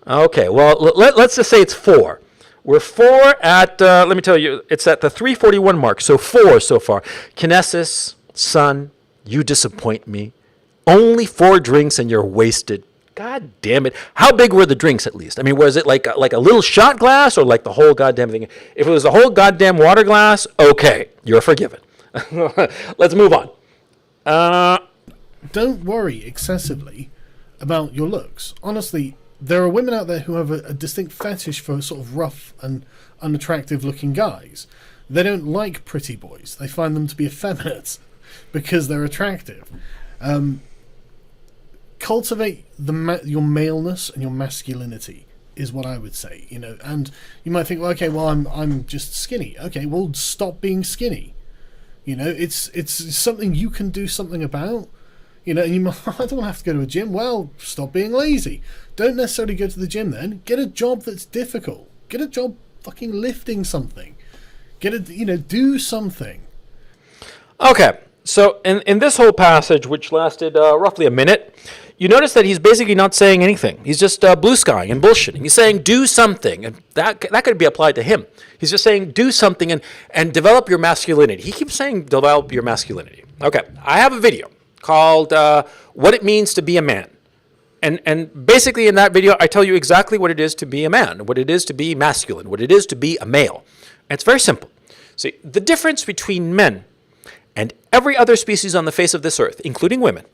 Okay, well, let's just say it's 4. We're 4 at, let me tell you, it's at the 341 mark, so 4 so far. Kinesis, son, you disappoint me. Only 4 drinks and you're wasted. God damn it. How big were the drinks at least? I mean, was it like a little shot glass or like the whole goddamn thing? If it was the whole goddamn water glass, okay, you're forgiven. Let's move on. Don't worry excessively about your looks. Honestly, there are women out there who have a distinct fetish for sort of rough and unattractive looking guys. They don't like pretty boys. They find them to be effeminate because they're attractive. Cultivate your maleness and your masculinity is what I would say, and you might think, well, okay, well, I'm just skinny. Okay, well, stop being skinny. It's something you can do something about. And you might, I don't have to go to a gym. Well, stop being lazy. Don't necessarily go to the gym then. Get a job that's difficult. Get a job fucking lifting something. Do something. Okay, so in this whole passage, which lasted roughly a minute, you notice that he's basically not saying anything. He's just blue skying and bullshitting. He's saying, do something. And that could be applied to him. He's just saying, do something and develop your masculinity. He keeps saying, develop your masculinity. Okay, I have a video called What It Means to Be a Man. And basically in that video, I tell you exactly what it is to be a man, what it is to be masculine, what it is to be a male. And it's very simple. See, the difference between men and every other species on the face of this earth, including women,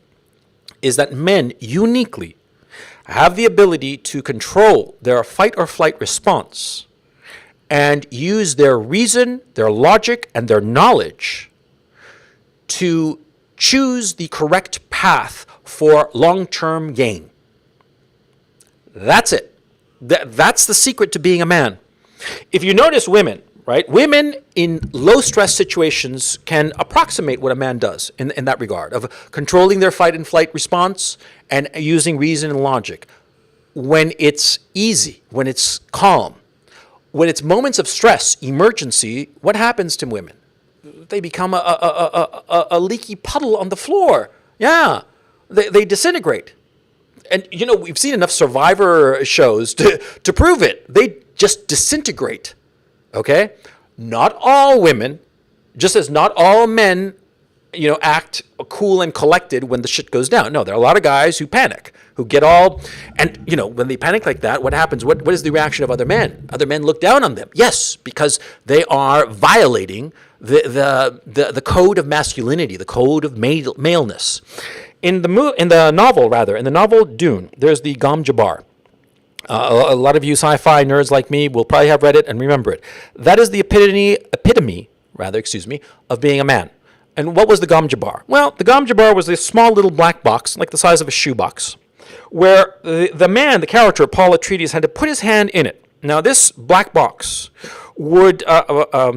is that men uniquely have the ability to control their fight or flight response and use their reason, their logic, and their knowledge to choose the correct path for long-term gain. That's it. That's the secret to being a man. If you notice women, right? Women in low-stress situations can approximate what a man does in that regard, of controlling their fight and flight response and using reason and logic. When it's easy, when it's calm, when it's moments of stress, emergency, what happens to women? They become a leaky puddle on the floor. Yeah, they disintegrate. And, we've seen enough Survivor shows to prove it. They just disintegrate. Okay? Not all women, just as not all men, act cool and collected when the shit goes down. No, there are a lot of guys who panic, who get all, and, when they panic like that, what happens? What is the reaction of other men? Other men look down on them. Yes, because they are violating the code of masculinity, the code of maleness. In the novel Dune, there's the Gom Jabbar. A lot of you sci-fi nerds like me will probably have read it and remember it. That is the epitome, of being a man. And what was the Gom Jabbar? Well, the Gom Jabbar was this small little black box, like the size of a shoebox, where the man, the character, Paul Atreides, had to put his hand in it. Now, this black box would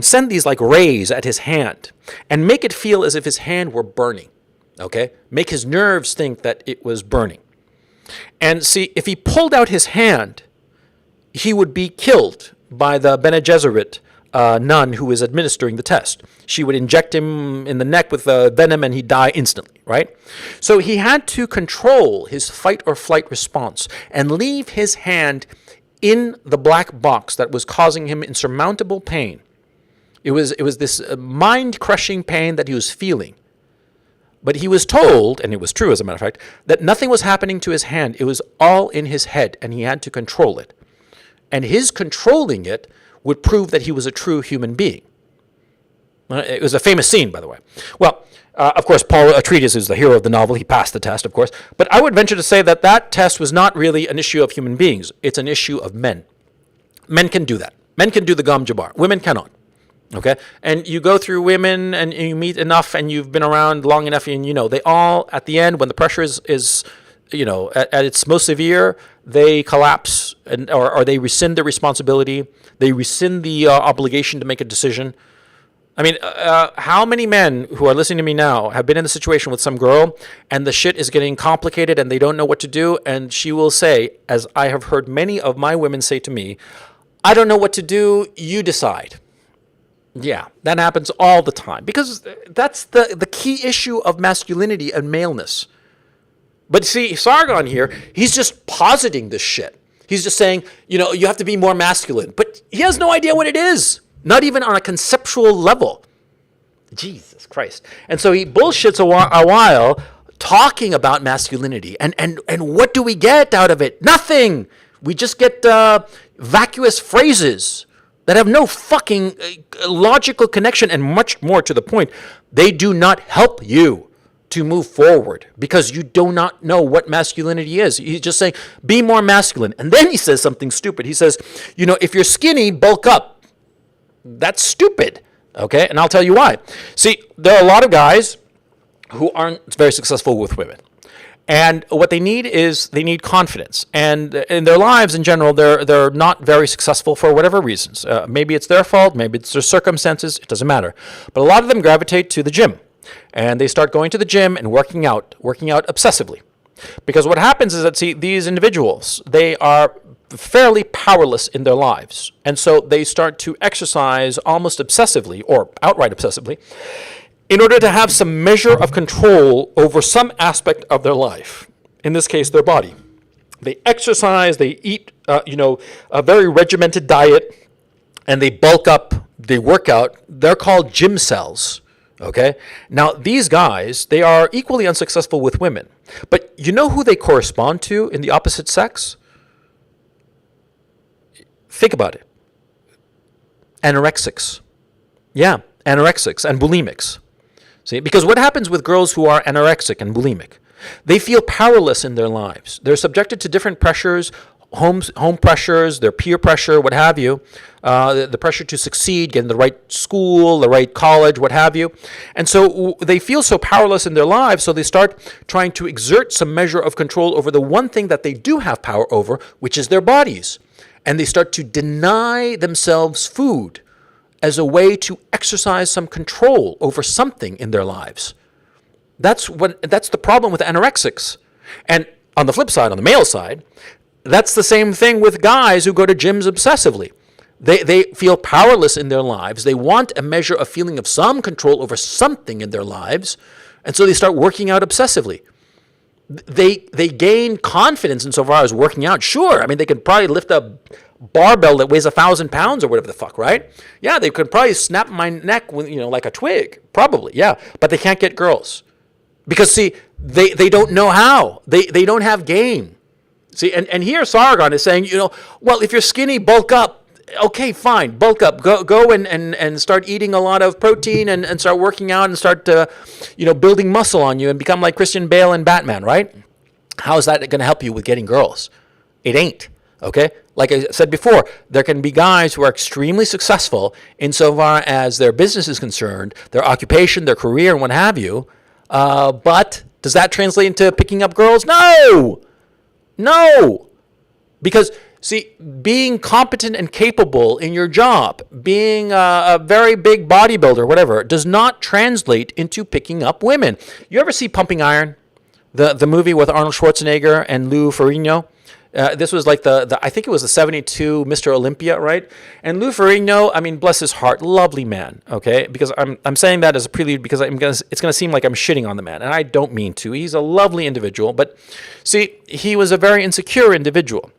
send these like rays at his hand and make it feel as if his hand were burning, okay? Make his nerves think that it was burning. And see, if he pulled out his hand, he would be killed by the Bene Gesserit nun who was administering the test. She would inject him in the neck with venom and he'd die instantly, right? So he had to control his fight or flight response and leave his hand in the black box that was causing him insurmountable pain. It was this mind-crushing pain that he was feeling. But he was told, and it was true as a matter of fact, that nothing was happening to his hand. It was all in his head, and he had to control it. And his controlling it would prove that he was a true human being. It was a famous scene, by the way. Well, of course, Paul Atreides is the hero of the novel. He passed the test, of course. But I would venture to say that that test was not really an issue of human beings. It's an issue of men. Men can do that. Men can do the gom jabbar. Women cannot. Okay? And you go through women and you meet enough and you've been around long enough and they all, at the end, when the pressure is at its most severe, they collapse or they rescind their responsibility. They rescind the obligation to make a decision. I mean, how many men who are listening to me now have been in a situation with some girl and the shit is getting complicated and they don't know what to do, and she will say, as I have heard many of my women say to me, I don't know what to do, you decide. Yeah, that happens all the time because that's the key issue of masculinity and maleness. But see, Sargon here, he's just positing this shit. He's just saying, you have to be more masculine. But he has no idea what it is. Not even on a conceptual level. Jesus Christ. And so he bullshits a while talking about masculinity. And what do we get out of it? Nothing. We just get vacuous phrases that have no fucking logical connection, and much more to the point, they do not help you to move forward because you do not know what masculinity is. He's just saying, be more masculine. And then he says something stupid. He says, if you're skinny, bulk up. That's stupid, okay? And I'll tell you why. See, there are a lot of guys who aren't very successful with women. And what they need is they need confidence. And in their lives in general, they're not very successful for whatever reasons. Maybe it's their fault, maybe it's their circumstances, it doesn't matter. But a lot of them gravitate to the gym. And they start going to the gym and working out obsessively. Because what happens is that, see, these individuals, they are fairly powerless in their lives. And so they start to exercise almost obsessively or outright obsessively in order to have some measure of control over some aspect of their life. In this case, their body. They exercise, they eat, a very regimented diet, and they bulk up, they work out. They're called gym cells. Okay? Now, these guys, they are equally unsuccessful with women. But you know who they correspond to in the opposite sex? Think about it. Anorexics. Yeah, anorexics and bulimics. See, because what happens with girls who are anorexic and bulimic? They feel powerless in their lives. They're subjected to different pressures, home pressures, their peer pressure, what have you, the pressure to succeed, get in the right school, the right college, what have you. And so they feel so powerless in their lives, so they start trying to exert some measure of control over the one thing that they do have power over, which is their bodies. And they start to deny themselves food as a way to exercise some control over something in their lives. That's the problem with anorexics. And on the flip side, on the male side, that's the same thing with guys who go to gyms obsessively. They feel powerless in their lives. They want a measure of feeling of some control over something in their lives, and so they start working out obsessively. They gain confidence insofar as working out. Sure, I mean, they could probably lift a barbell that weighs 1,000 pounds or whatever the fuck, right? Yeah, they could probably snap my neck with, like a twig, probably, yeah. But they can't get girls because, see, they don't know how. They don't have game. See, and here Sargon is saying, well, if you're skinny, bulk up. Okay, fine, bulk up. Go and start eating a lot of protein and start working out and start building muscle on you and become like Christian Bale and Batman, right? How is that going to help you with getting girls? It ain't, okay? Like I said before, there can be guys who are extremely successful insofar as their business is concerned, their occupation, their career, and what have you. But does that translate into picking up girls? No. Because, see, being competent and capable in your job, being a very big bodybuilder, whatever, does not translate into picking up women. You ever see Pumping Iron? The movie with Arnold Schwarzenegger and Lou Ferrigno? This was like I think it was the 72 Mr. Olympia, right? And Lou Ferrigno, I mean, bless his heart, lovely man, okay? Because I'm saying that as a prelude because it's going to seem like I'm shitting on the man, and I don't mean to. He's a lovely individual, but see, he was a very insecure individual.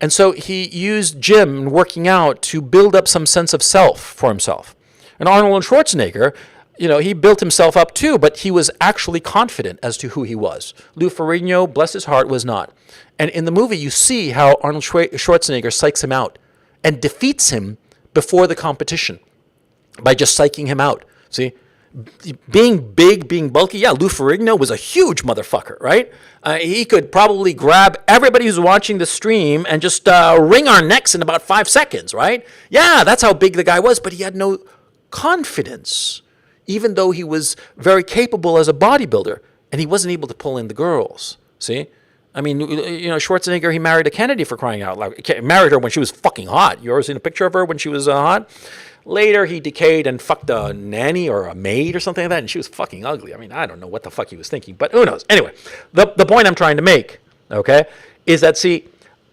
And so he used gym and working out to build up some sense of self for himself. And Arnold Schwarzenegger, he built himself up too, but he was actually confident as to who he was. Lou Ferrigno, bless his heart, was not. And in the movie, you see how Arnold Schwarzenegger psychs him out and defeats him before the competition by just psyching him out. See? Being big, being bulky, yeah, Lou Ferrigno was a huge motherfucker, right? He could probably grab everybody who's watching the stream and just wring our necks in about 5 seconds, right? Yeah, that's how big the guy was, but he had no confidence, even though he was very capable as a bodybuilder, and he wasn't able to pull in the girls, see? I mean, Schwarzenegger, he married a Kennedy, for crying out loud. He married her when she was fucking hot. You ever seen a picture of her when she was hot? Later, he decayed and fucked a nanny or a maid or something like that, and she was fucking ugly. I mean, I don't know what the fuck he was thinking, but who knows? Anyway, the point I'm trying to make, okay, is that,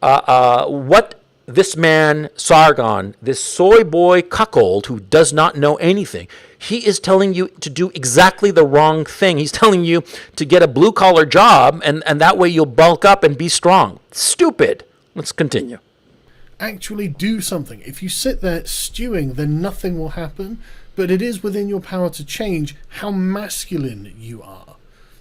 what this man, Sargon, this soy boy cuckold who does not know anything, he is telling you to do exactly the wrong thing. He's telling you to get a blue-collar job, and that way you'll bulk up and be strong. Stupid. Let's continue. Actually do something. If you sit there stewing, then nothing will happen, but it is within your power to change how masculine you are.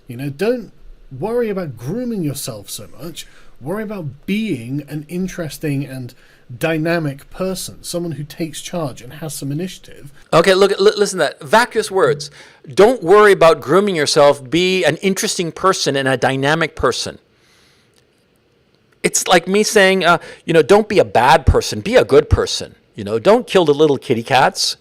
Don't worry about grooming yourself so much. Worry about being an interesting and dynamic person, someone who takes charge and has some initiative. Okay, listen to that. Vacuous words. Don't worry about grooming yourself. Be an interesting person and a dynamic person. It's like me saying, don't be a bad person, be a good person. Don't kill the little kitty cats,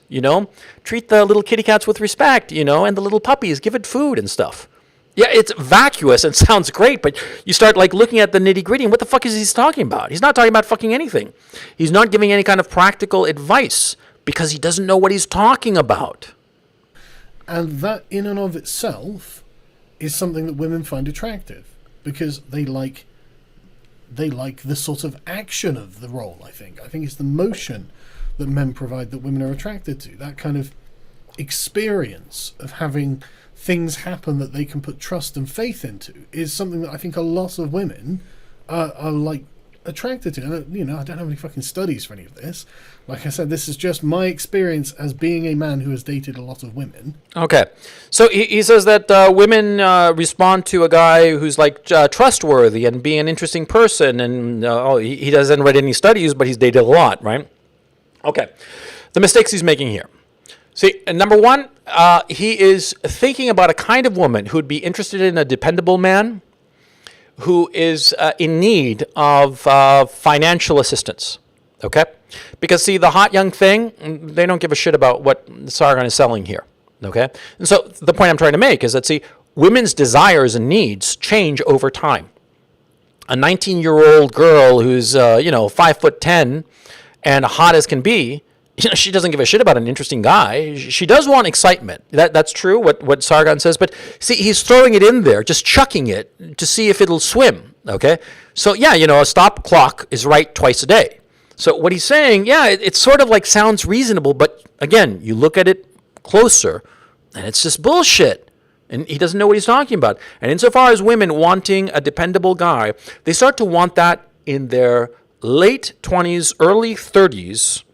Treat the little kitty cats with respect, and the little puppies, give it food and stuff. Yeah, it's vacuous and sounds great, but you start looking at the nitty gritty, and what the fuck is he talking about? He's not talking about fucking anything. He's not giving any kind of practical advice because he doesn't know what he's talking about. And that in and of itself is something that women find attractive because they like the sort of action of the role, I think. I think it's the motion that men provide that women are attracted to. That kind of experience of having things happen that they can put trust and faith into is something that I think a lot of women are attracted to. And, I don't have any fucking studies for any of this. Like I said, this is just my experience as being a man who has dated a lot of women. Okay. So he says that women respond to a guy who's trustworthy and being an interesting person. And he doesn't read any studies, but he's dated a lot, right? Okay. The mistakes he's making here. See, number one, he is thinking about a kind of woman who would be interested in a dependable man who is in need of financial assistance, okay? Because, see, the hot young thing, they don't give a shit about what Sargon is selling here, okay? And so the point I'm trying to make is that, see, women's desires and needs change over time. A 19-year-old girl who's, 5'10" and hot as can be, she doesn't give a shit about an interesting guy. She does want excitement. That's true, what Sargon says. But see, he's throwing it in there, just chucking it to see if it'll swim, okay? So, yeah, a stop clock is right twice a day. So what he's saying, yeah, it sort of sounds reasonable. But, again, you look at it closer, and it's just bullshit. And he doesn't know what he's talking about. And insofar as women wanting a dependable guy, they start to want that in their late 20s, early 30s,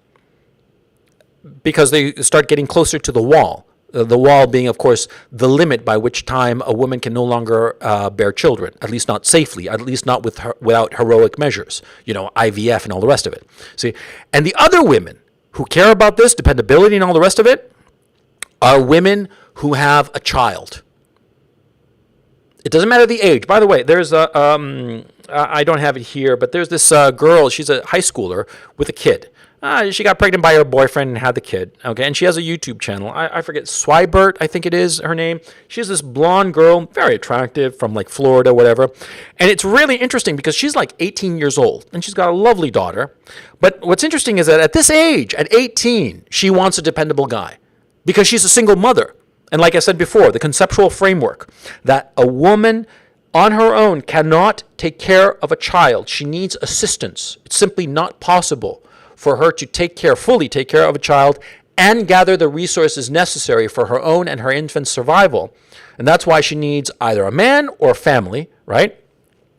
because they start getting closer to the wall. The wall being, of course, the limit by which time a woman can no longer bear children, at least not safely, at least not without heroic measures, IVF and all the rest of it. See, and the other women who care about this, dependability and all the rest of it, are women who have a child. It doesn't matter the age. By the way, there's I don't have it here, but there's this girl, she's a high schooler with a kid. She got pregnant by her boyfriend and had the kid, okay? And she has a YouTube channel. I forget, Swibert, I think it is her name. She's this blonde girl, very attractive, from Florida, whatever. And it's really interesting because she's 18 years old, and she's got a lovely daughter. But what's interesting is that at this age, at 18, she wants a dependable guy because she's a single mother. And like I said before, the conceptual framework that a woman on her own cannot take care of a child. She needs assistance. It's simply not possible for her to fully take care of a child and gather the resources necessary for her own and her infant's survival. And that's why she needs either a man or family, right?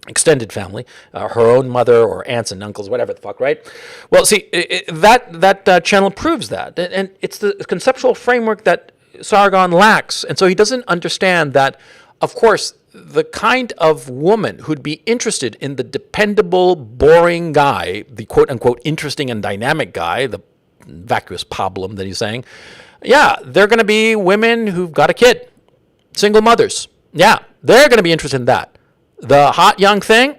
extended family, her own mother or aunts and uncles, whatever the fuck, right? Well, see, that channel proves that. And it's the conceptual framework that Sargon lacks. And so he doesn't understand that, of course, the kind of woman who'd be interested in the dependable, boring guy, the quote-unquote interesting and dynamic guy, the vacuous pablum that he's saying, yeah, they're going to be women who've got a kid, single mothers. Yeah, they're going to be interested in that. The hot young thing,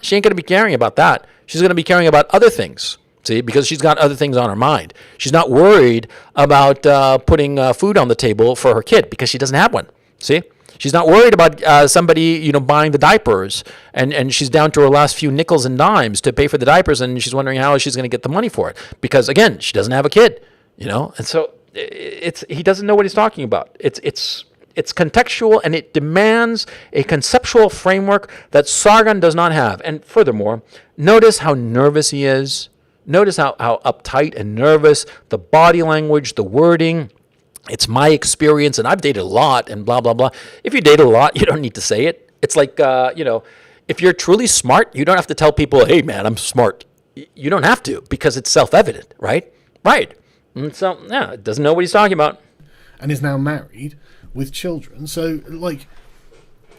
she ain't going to be caring about that. She's going to be caring about other things, see, because she's got other things on her mind. She's not worried about putting food on the table for her kid because she doesn't have one, see? She's not worried about somebody, buying the diapers, and she's down to her last few nickels and dimes to pay for the diapers, and she's wondering how she's going to get the money for it because, again, she doesn't have a kid, and so he doesn't know what he's talking about. It's contextual, and it demands a conceptual framework that Sargon does not have. And furthermore, notice how nervous he is. Notice how uptight and nervous, the body language, the wording. It's my experience, and I've dated a lot, and blah, blah, blah. If you date a lot, you don't need to say it. It's like, if you're truly smart, you don't have to tell people, hey, man, I'm smart. You don't have to, because it's self-evident, right? Right. And so, yeah, doesn't know what he's talking about. And is now married with children. So,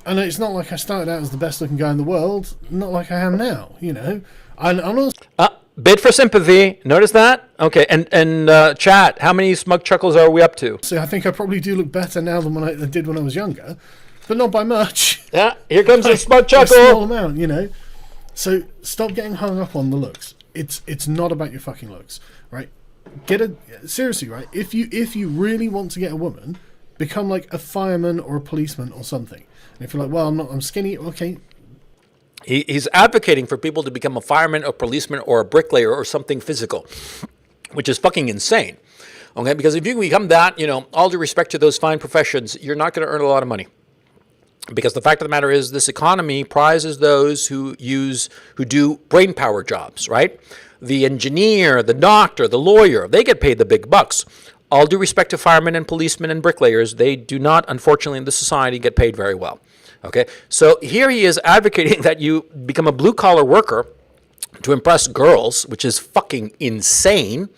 and it's not like I started out as the best looking guy in the world, not like I am now, I'm also... Bid for sympathy. Notice that? Okay, and chat, how many smug chuckles are we up to? So I think I probably do look better now than I did when I was younger, but not by much. Yeah, here comes a smug chuckle. A small amount, So stop getting hung up on the looks. It's not about your fucking looks, right? Seriously, right? If you really want to get a woman, become like a fireman or a policeman or something. And if you're like, well, I'm skinny, okay. He's advocating for people to become a fireman, a policeman, or a bricklayer, or something physical, which is fucking insane. Okay, because if you become that, all due respect to those fine professions, you're not going to earn a lot of money. Because the fact of the matter is, this economy prizes those who do brain power jobs, right? The engineer, the doctor, the lawyer, they get paid the big bucks. All due respect to firemen and policemen and bricklayers, they do not, unfortunately, in this society, get paid very well. Okay, so here he is advocating that you become a blue-collar worker to impress girls, which is fucking insane.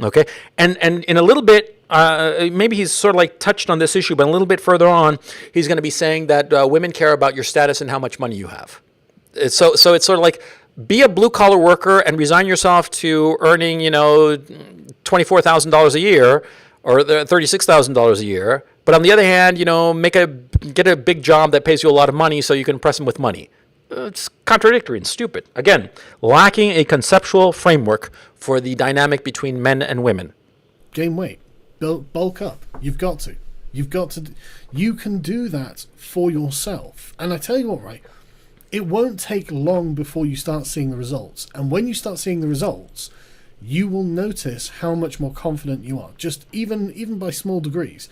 Okay, and in a little bit, maybe he's sort of like touched on this issue, but a little bit further on, he's going to be saying that women care about your status and how much money you have. So it's sort of like, be a blue-collar worker and resign yourself to earning, $24,000 a year or $36,000 a year. But on the other hand, get a big job that pays you a lot of money so you can impress them with money. It's contradictory and stupid. Again, lacking a conceptual framework for the dynamic between men and women. Gain weight. Bulk up. You've got to. You can do that for yourself. And I tell you what, right? It won't take long before you start seeing the results. And when you start seeing the results, you will notice how much more confident you are. Just even by small degrees.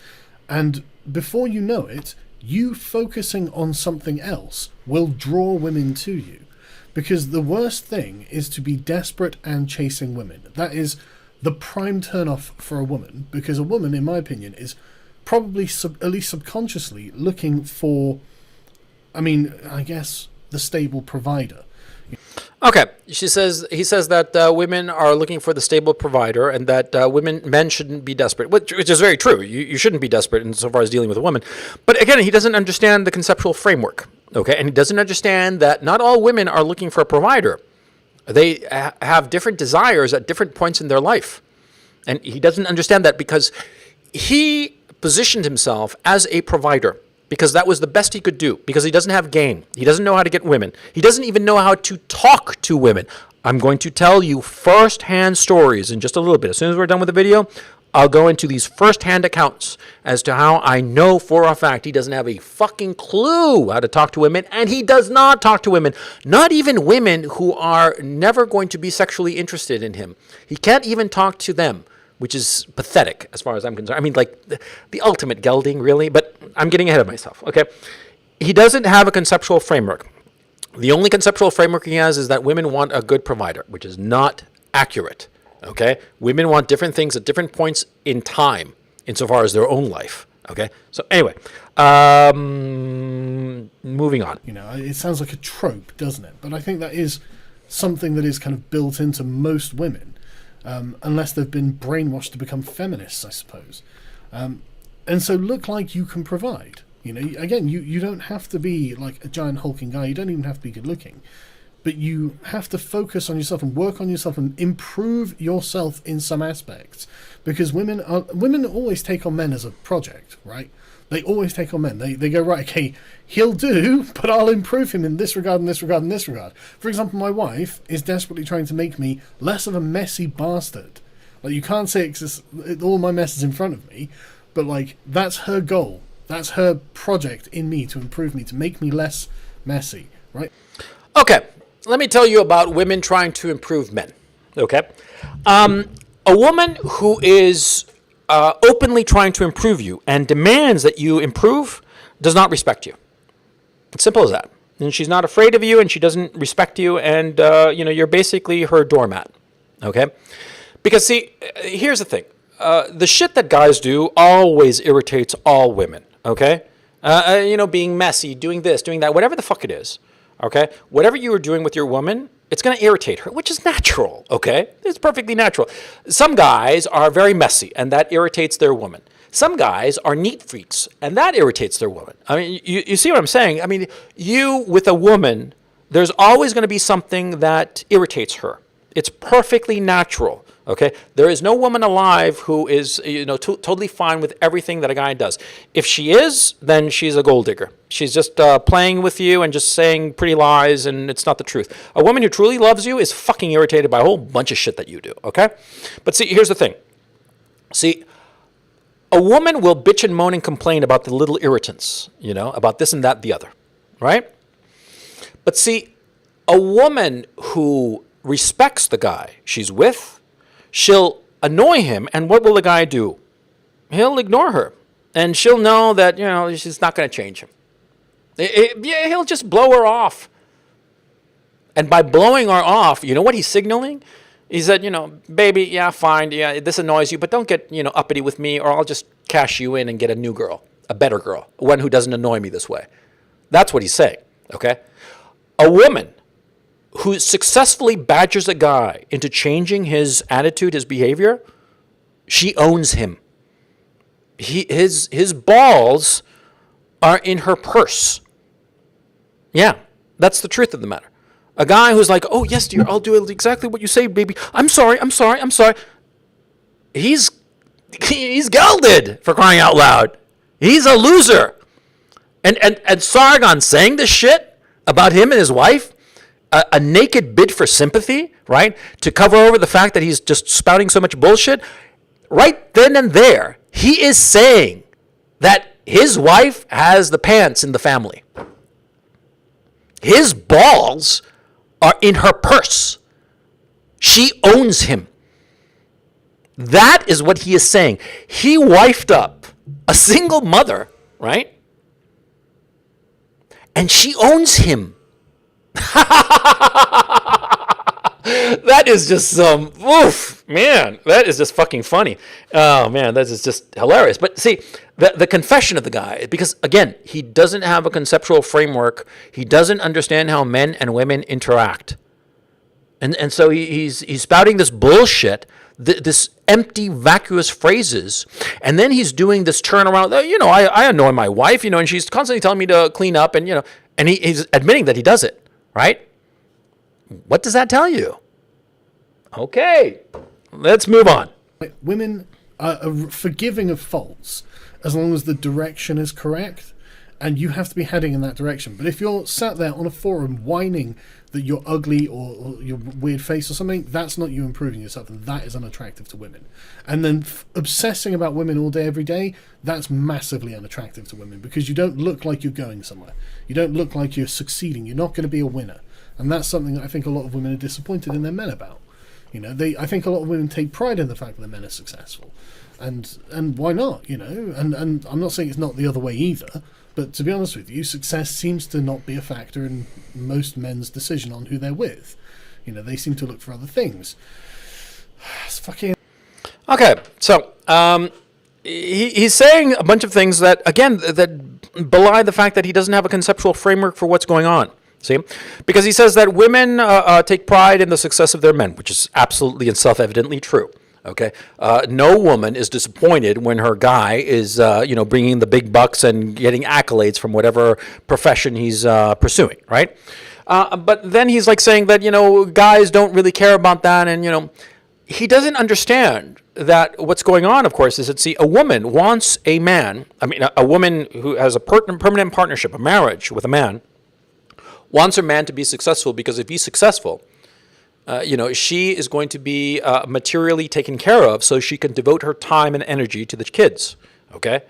And before you know it, you focusing on something else will draw women to you. Because the worst thing is to be desperate and chasing women. That is the prime turn-off for a woman. Because a woman, in my opinion, is probably, at least subconsciously, looking for, I guess, the stable provider. Okay, he says that women are looking for the stable provider, and that men shouldn't be desperate, which is very true. You shouldn't be desperate insofar as dealing with a woman. But again, he doesn't understand the conceptual framework. Okay, and he doesn't understand that not all women are looking for a provider. They have different desires at different points in their life, and he doesn't understand that because he positioned himself as a provider. Because that was the best he could do. Because he doesn't have game. He doesn't know how to get women. He doesn't even know how to talk to women. I'm going to tell you first-hand stories in just a little bit. As soon as we're done with the video, I'll go into these first-hand accounts as to how I know for a fact he doesn't have a fucking clue how to talk to women. And he does not talk to women. Not even women who are never going to be sexually interested in him. He can't even talk to them, which is pathetic as far as I'm concerned. Like the ultimate gelding, really, but I'm getting ahead of myself, okay? He doesn't have a conceptual framework. The only conceptual framework he has is that women want a good provider, which is not accurate, okay? Women want different things at different points in time, insofar as their own life, Okay. So anyway, moving on. You know, it sounds like a trope, doesn't it? But I think that is something that is kind of built into most women, unless they've been brainwashed to become feminists, I suppose. And so look like you can provide. You know, again, you don't have to be like a giant hulking guy. You don't even have to be good looking. But you have to focus on yourself and work on yourself and improve yourself in some aspects. Because women always take on men as a project, right? They always take on men. They go, right, okay, he'll do, but I'll improve him in this regard and this regard and this regard. For example, my wife is desperately trying to make me less of a messy bastard. Like, you can't say all my mess is in front of me, but, like, that's her goal. That's her project in me to improve me, to make me less messy, right? Okay, let me tell you about women trying to improve men. Okay, a woman who is openly trying to improve you and demands that you improve does not respect you. It's simple as that. And she's not afraid of you, and she doesn't respect you, and you're basically her doormat. Okay, because see, here's the thing. The shit that guys do always irritates all women, okay? Being messy, doing this, doing that, whatever the fuck it is, okay? Whatever you are doing with your woman, it's going to irritate her, which is natural, okay? It's perfectly natural. Some guys are very messy, and that irritates their woman. Some guys are neat freaks, and that irritates their woman. I mean, you see what I'm saying? I mean, you with a woman, there's always going to be something that irritates her. It's perfectly natural. Okay, there is no woman alive who is, totally fine with everything that a guy does. If she is, then she's a gold digger. She's just playing with you and just saying pretty lies, and it's not the truth. A woman who truly loves you is fucking irritated by a whole bunch of shit that you do. Okay, but see, here's the thing. See, a woman will bitch and moan and complain about the little irritants, about this and that, the other, right? But see, a woman who respects the guy she's with, she'll annoy him, and what will the guy do? He'll ignore her, and she'll know that, she's not going to change him. He'll just blow her off. And by blowing her off, you know what he's signaling? He said, baby, yeah, fine, yeah, this annoys you, but don't get, uppity with me, or I'll just cash you in and get a new girl, a better girl, one who doesn't annoy me this way. That's what he's saying, okay? A woman who successfully badgers a guy into changing his attitude, his behavior, she owns him. His balls are in her purse. Yeah, that's the truth of the matter. A guy who's like, oh, yes, dear, I'll do exactly what you say, baby. I'm sorry. He's gelded, for crying out loud. He's a loser. And Sargon saying this shit about him and his wife, a naked bid for sympathy, right? To cover over the fact that he's just spouting so much bullshit. Right then and there, he is saying that his wife has the pants in the family. His balls are in her purse. She owns him. That is what he is saying. He wifed up a single mother, right? And she owns him. That is just some, man, that is just fucking funny. Oh, man, that is just hilarious. But see, the confession of the guy, because, again, he doesn't have a conceptual framework. He doesn't understand how men and women interact. And so he's spouting this bullshit, this empty, vacuous phrases, and then he's doing this turnaround. I annoy my wife, and she's constantly telling me to clean up, and he's admitting that he does it. Right? What does that tell you? Okay, let's move on. Women are forgiving of faults as long as the direction is correct, and you have to be heading in that direction. But if you're sat there on a forum whining that you're ugly or your weird face or something, that's not you improving yourself, and that is unattractive to women. And then obsessing about women all day, every day, that's massively unattractive to women, because you don't look like you're going somewhere. You don't look like you're succeeding. You're not going to be a winner. And that's something that I think a lot of women are disappointed in their men about. I think a lot of women take pride in the fact that their men are successful. And why not, And I'm not saying it's not the other way either, but to be honest with you, success seems to not be a factor in most men's decision on who they're with. They seem to look for other things. It's fucking... Okay, so he's saying a bunch of things that, again, that belie the fact that he doesn't have a conceptual framework for what's going on. See? Because he says that women take pride in the success of their men, which is absolutely and self-evidently true. Okay, no woman is disappointed when her guy is, bringing the big bucks and getting accolades from whatever profession he's pursuing, right? But then he's like saying that, guys don't really care about that, and he doesn't understand that what's going on, of course, is that, see, a woman wants a man. I mean, a woman who has a permanent partnership, a marriage with a man, wants her man to be successful, because if he's successful, she is going to be materially taken care of, so she can devote her time and energy to the kids. Okay.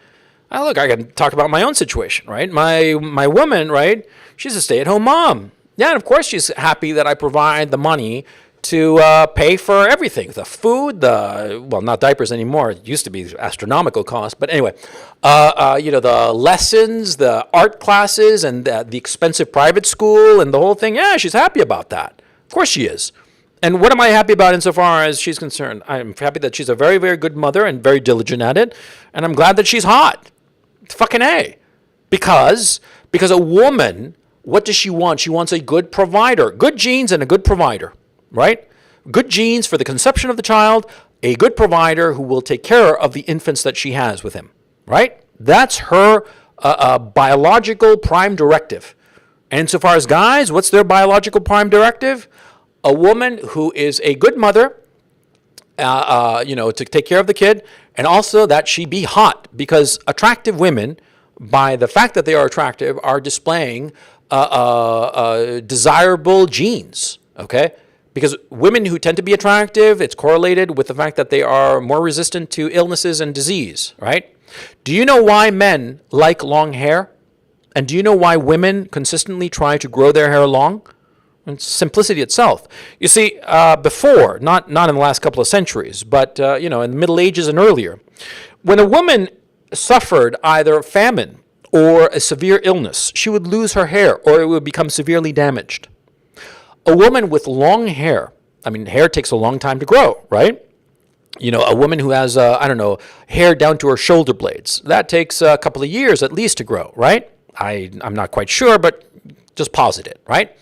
Now, look, I can talk about my own situation, right? My woman, right? She's a stay-at-home mom. Yeah, and of course she's happy that I provide the money to pay for everything, the food, not diapers anymore. It used to be astronomical cost, but anyway, the lessons, the art classes, and the expensive private school, and the whole thing. Yeah, she's happy about that. Of course she is. And what am I happy about insofar as she's concerned? I'm happy that she's a very, very good mother and very diligent at it. And I'm glad that she's hot. Fucking A. Because a woman, what does she want? She wants a good provider. Good genes and a good provider, right? Good genes for the conception of the child, a good provider who will take care of the infants that she has with him, right? That's her biological prime directive. And insofar as guys, what's their biological prime directive? A woman who is a good mother, to take care of the kid, and also that she be hot, because attractive women, by the fact that they are attractive, are displaying desirable genes, okay? Because women who tend to be attractive, it's correlated with the fact that they are more resistant to illnesses and disease, right? Do you know why men like long hair? And do you know why women consistently try to grow their hair long? It's simplicity itself. You see, before, not in the last couple of centuries, but in the Middle Ages and earlier, when a woman suffered either famine or a severe illness, she would lose her hair or it would become severely damaged. A woman with long hair, hair takes a long time to grow, right? A woman who has, hair down to her shoulder blades, that takes a couple of years at least to grow, right? I'm not quite sure, but just posit it, right?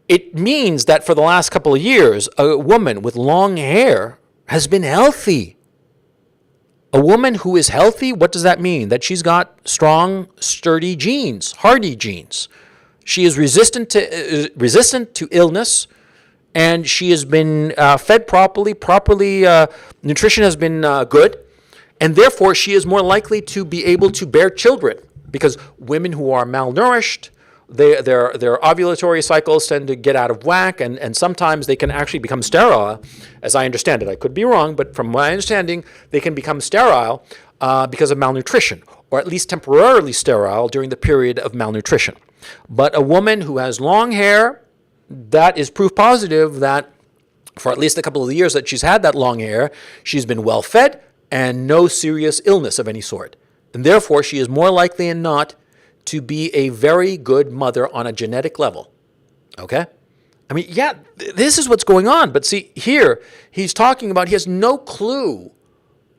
It means that for the last couple of years, a woman with long hair has been healthy. A woman who is healthy, what does that mean? That she's got strong, sturdy genes, hardy genes. She is resistant to illness, and she has been fed properly. Nutrition has been good, and therefore she is more likely to be able to bear children. Because women who are malnourished, their ovulatory cycles tend to get out of whack, and sometimes they can actually become sterile, as I understand it. I could be wrong, but from my understanding, they can become sterile because of malnutrition, or at least temporarily sterile during the period of malnutrition. But a woman who has long hair, that is proof positive that for at least a couple of years that she's had that long hair, she's been well fed and no serious illness of any sort. And therefore, she is more likely than not to be a very good mother on a genetic level. Okay? This is what's going on. But see, here, he's talking about, he has no clue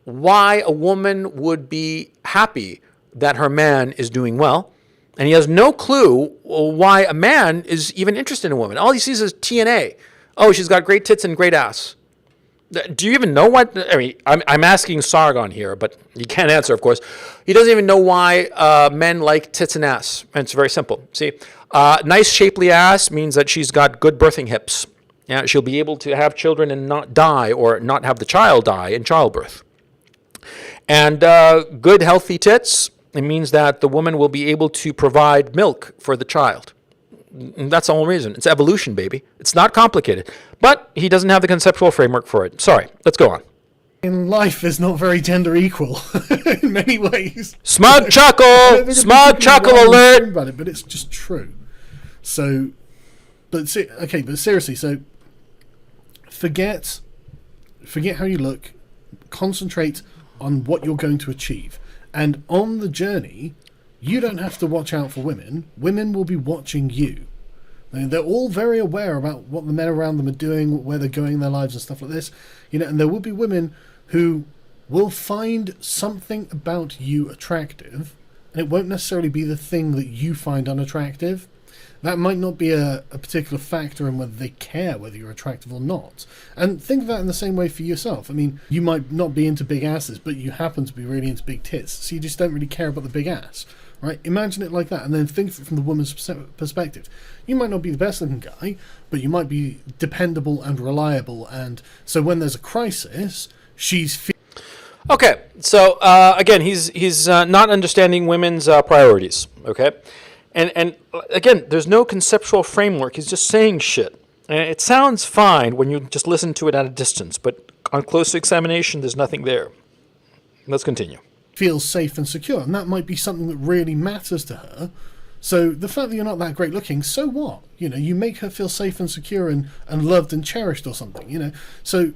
why a woman would be happy that her man is doing well. And he has no clue why a man is even interested in a woman. All he sees is TNA. Oh, she's got great tits and great ass. Do you even know what? I'm asking Sargon here, but he can't answer, of course. He doesn't even know why men like tits and ass. And it's very simple. See, nice shapely ass means that she's got good birthing hips. Yeah, she'll be able to have children and not die, or not have the child die in childbirth. And good healthy tits, it means that the woman will be able to provide milk for the child. And that's the whole reason. It's evolution, baby. It's not complicated. But he doesn't have the conceptual framework for it. Sorry, let's go on. In life is not very gender equal in many ways. Smug chuckle! Smug chuckle alert! About it, but it's just true. So, but seriously, so forget how you look. Concentrate on what you're going to achieve. And on the journey, you don't have to watch out for women. Women will be watching you. They're all very aware about what the men around them are doing, where they're going in their lives and stuff like this. And there will be women who will find something about you attractive, and it won't necessarily be the thing that you find unattractive. That might not be a particular factor in whether they care whether you're attractive or not. And think of that in the same way for yourself. I mean, you might not be into big asses, but you happen to be really into big tits, so you just don't really care about the big ass, right? Imagine it like that, and then think of it from the woman's perspective. You might not be the best looking guy, but you might be dependable and reliable, and so when there's a crisis, she's... Okay, so again, he's not understanding women's priorities, okay? And again, there's no conceptual framework. He's just saying shit. And it sounds fine when you just listen to it at a distance, but on close examination, there's nothing there. Let's continue. Feels safe and secure, and that might be something that really matters to her. So the fact that you're not that great looking, so what? You know, you make her feel safe and secure and loved and cherished or something, you know? So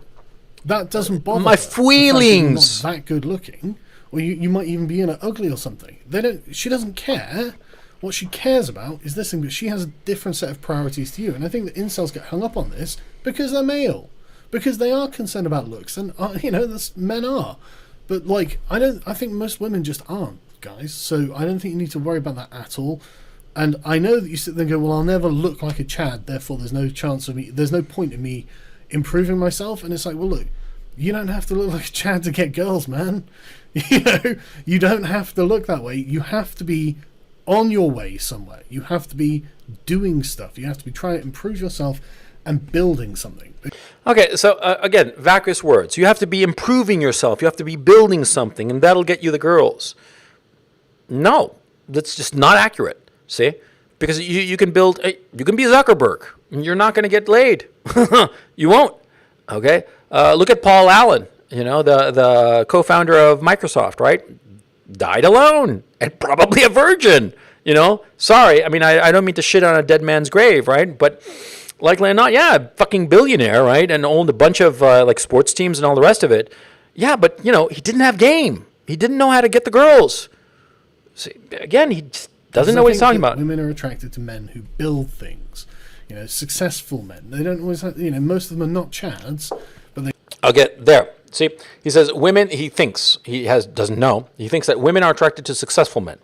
that doesn't bother my her. feelings. Not that good looking, or you might even be ugly or something. She doesn't care. What she cares about is this thing, that she has a different set of priorities to you. And I think that incels get hung up on this because they're male, because they are concerned about looks, and men are. But like, I think most women just aren't, guys. So I don't think you need to worry about that at all. And I know that you sit there and go, well, I'll never look like a Chad, therefore there's no chance of me, there's no point in me improving myself. And it's like, well, look, you don't have to look like a Chad to get girls, man. You don't have to look that way. You have to be on your way somewhere. You have to be doing stuff. You have to be trying to improve yourself and building something. Okay, so again, vacuous words. You have to be improving yourself. You have to be building something, and that'll get you the girls. No, that's just not accurate. See, because you can build. You can be Zuckerberg, and you're not going to get laid. You won't. Okay, look at Paul Allen. You know, the co-founder of Microsoft, right? Died alone and probably a virgin, you know? Sorry, I mean, I don't mean to shit on a dead man's grave, right? But likely or not, yeah, fucking billionaire, right? And owned a bunch of like sports teams and all the rest of it. Yeah, but, you know, he didn't have game. He didn't know how to get the girls. See, again, he just doesn't know what he's talking about. Women are attracted to men who build things, you know, successful men. They don't always have, you know, most of them are not Chads, but they... I'll get there. See, he says women, doesn't know, he thinks that women are attracted to successful men.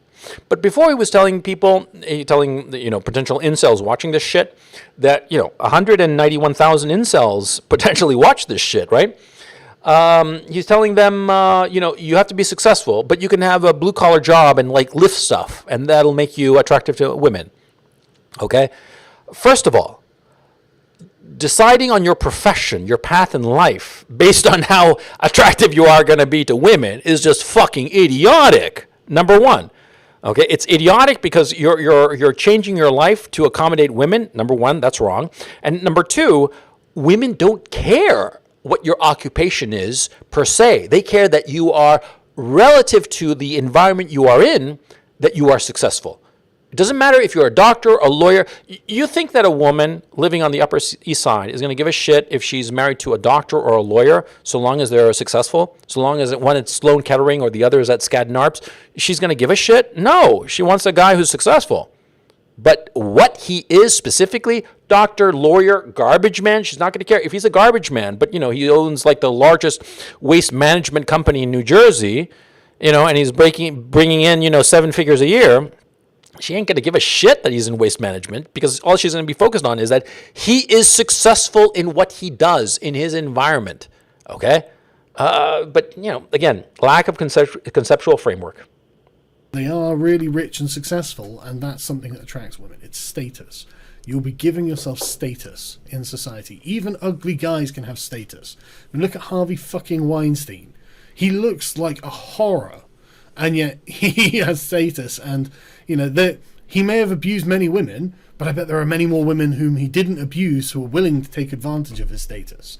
But before he was telling people, potential incels watching this shit, that, 191,000 incels potentially watch this shit, right? He's telling them, you have to be successful, but you can have a blue-collar job and, like, lift stuff, and that'll make you attractive to women. Okay? First of all, deciding on your profession, your path in life, based on how attractive you are going to be to women is just fucking idiotic. Number one. Okay, it's idiotic because you're changing your life to accommodate women. Number one, that's wrong. And number two, women don't care what your occupation is per se. They care that you are, relative to the environment you are in, that you are successful. It doesn't matter if you're a doctor, a lawyer. You think that a woman living on the Upper East Side is going to give a shit if she's married to a doctor or a lawyer, so long as they're successful, so long as one is Sloan Kettering or the other is at Skadden Arps? She's going to give a shit? No, she wants a guy who's successful. But what he is specifically, doctor, lawyer, garbage man, she's not going to care. If he's a garbage man, but, he owns like the largest waste management company in New Jersey, and he's bringing in, 7 figures a year, she ain't going to give a shit that he's in waste management, because all she's going to be focused on is that he is successful in what he does in his environment. Okay? But, again, lack of conceptual framework. They are really rich and successful, and that's something that attracts women. It's status. You'll be giving yourself status in society. Even ugly guys can have status. I mean, look at Harvey fucking Weinstein. He looks like a horror, and yet he has status, and he may have abused many women, but I bet there are many more women whom he didn't abuse who are willing to take advantage of his status.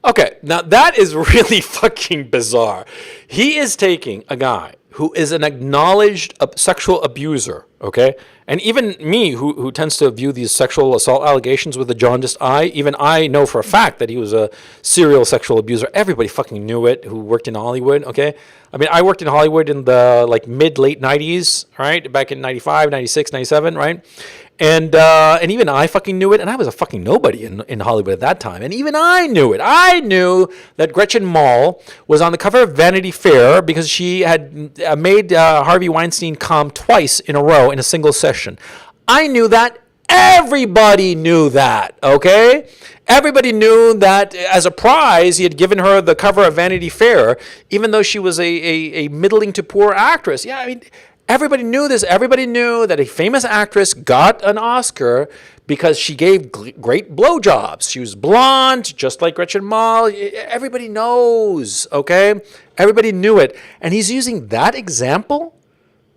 Okay, now that is really fucking bizarre. He is taking a guy who is an acknowledged sexual abuser, okay? And even me, who tends to view these sexual assault allegations with a jaundiced eye, even I know for a fact that he was a serial sexual abuser. Everybody fucking knew it who worked in Hollywood, okay? I mean, I worked in Hollywood in the mid-late 90s, right? Back in 95, 96, 97, right? And even I fucking knew it, and I was a fucking nobody in Hollywood at that time. And even I knew it. I knew that Gretchen Mol was on the cover of Vanity Fair because she had made Harvey Weinstein come twice in a row in a single session. I knew that. Everybody knew that, okay? Everybody knew that as a prize, he had given her the cover of Vanity Fair, even though she was a middling to poor actress. Yeah, I mean, everybody knew this. Everybody knew that a famous actress got an Oscar because she gave great blowjobs. She was blonde, just like Gretchen Mol. Everybody knows, okay? Everybody knew it. And he's using that example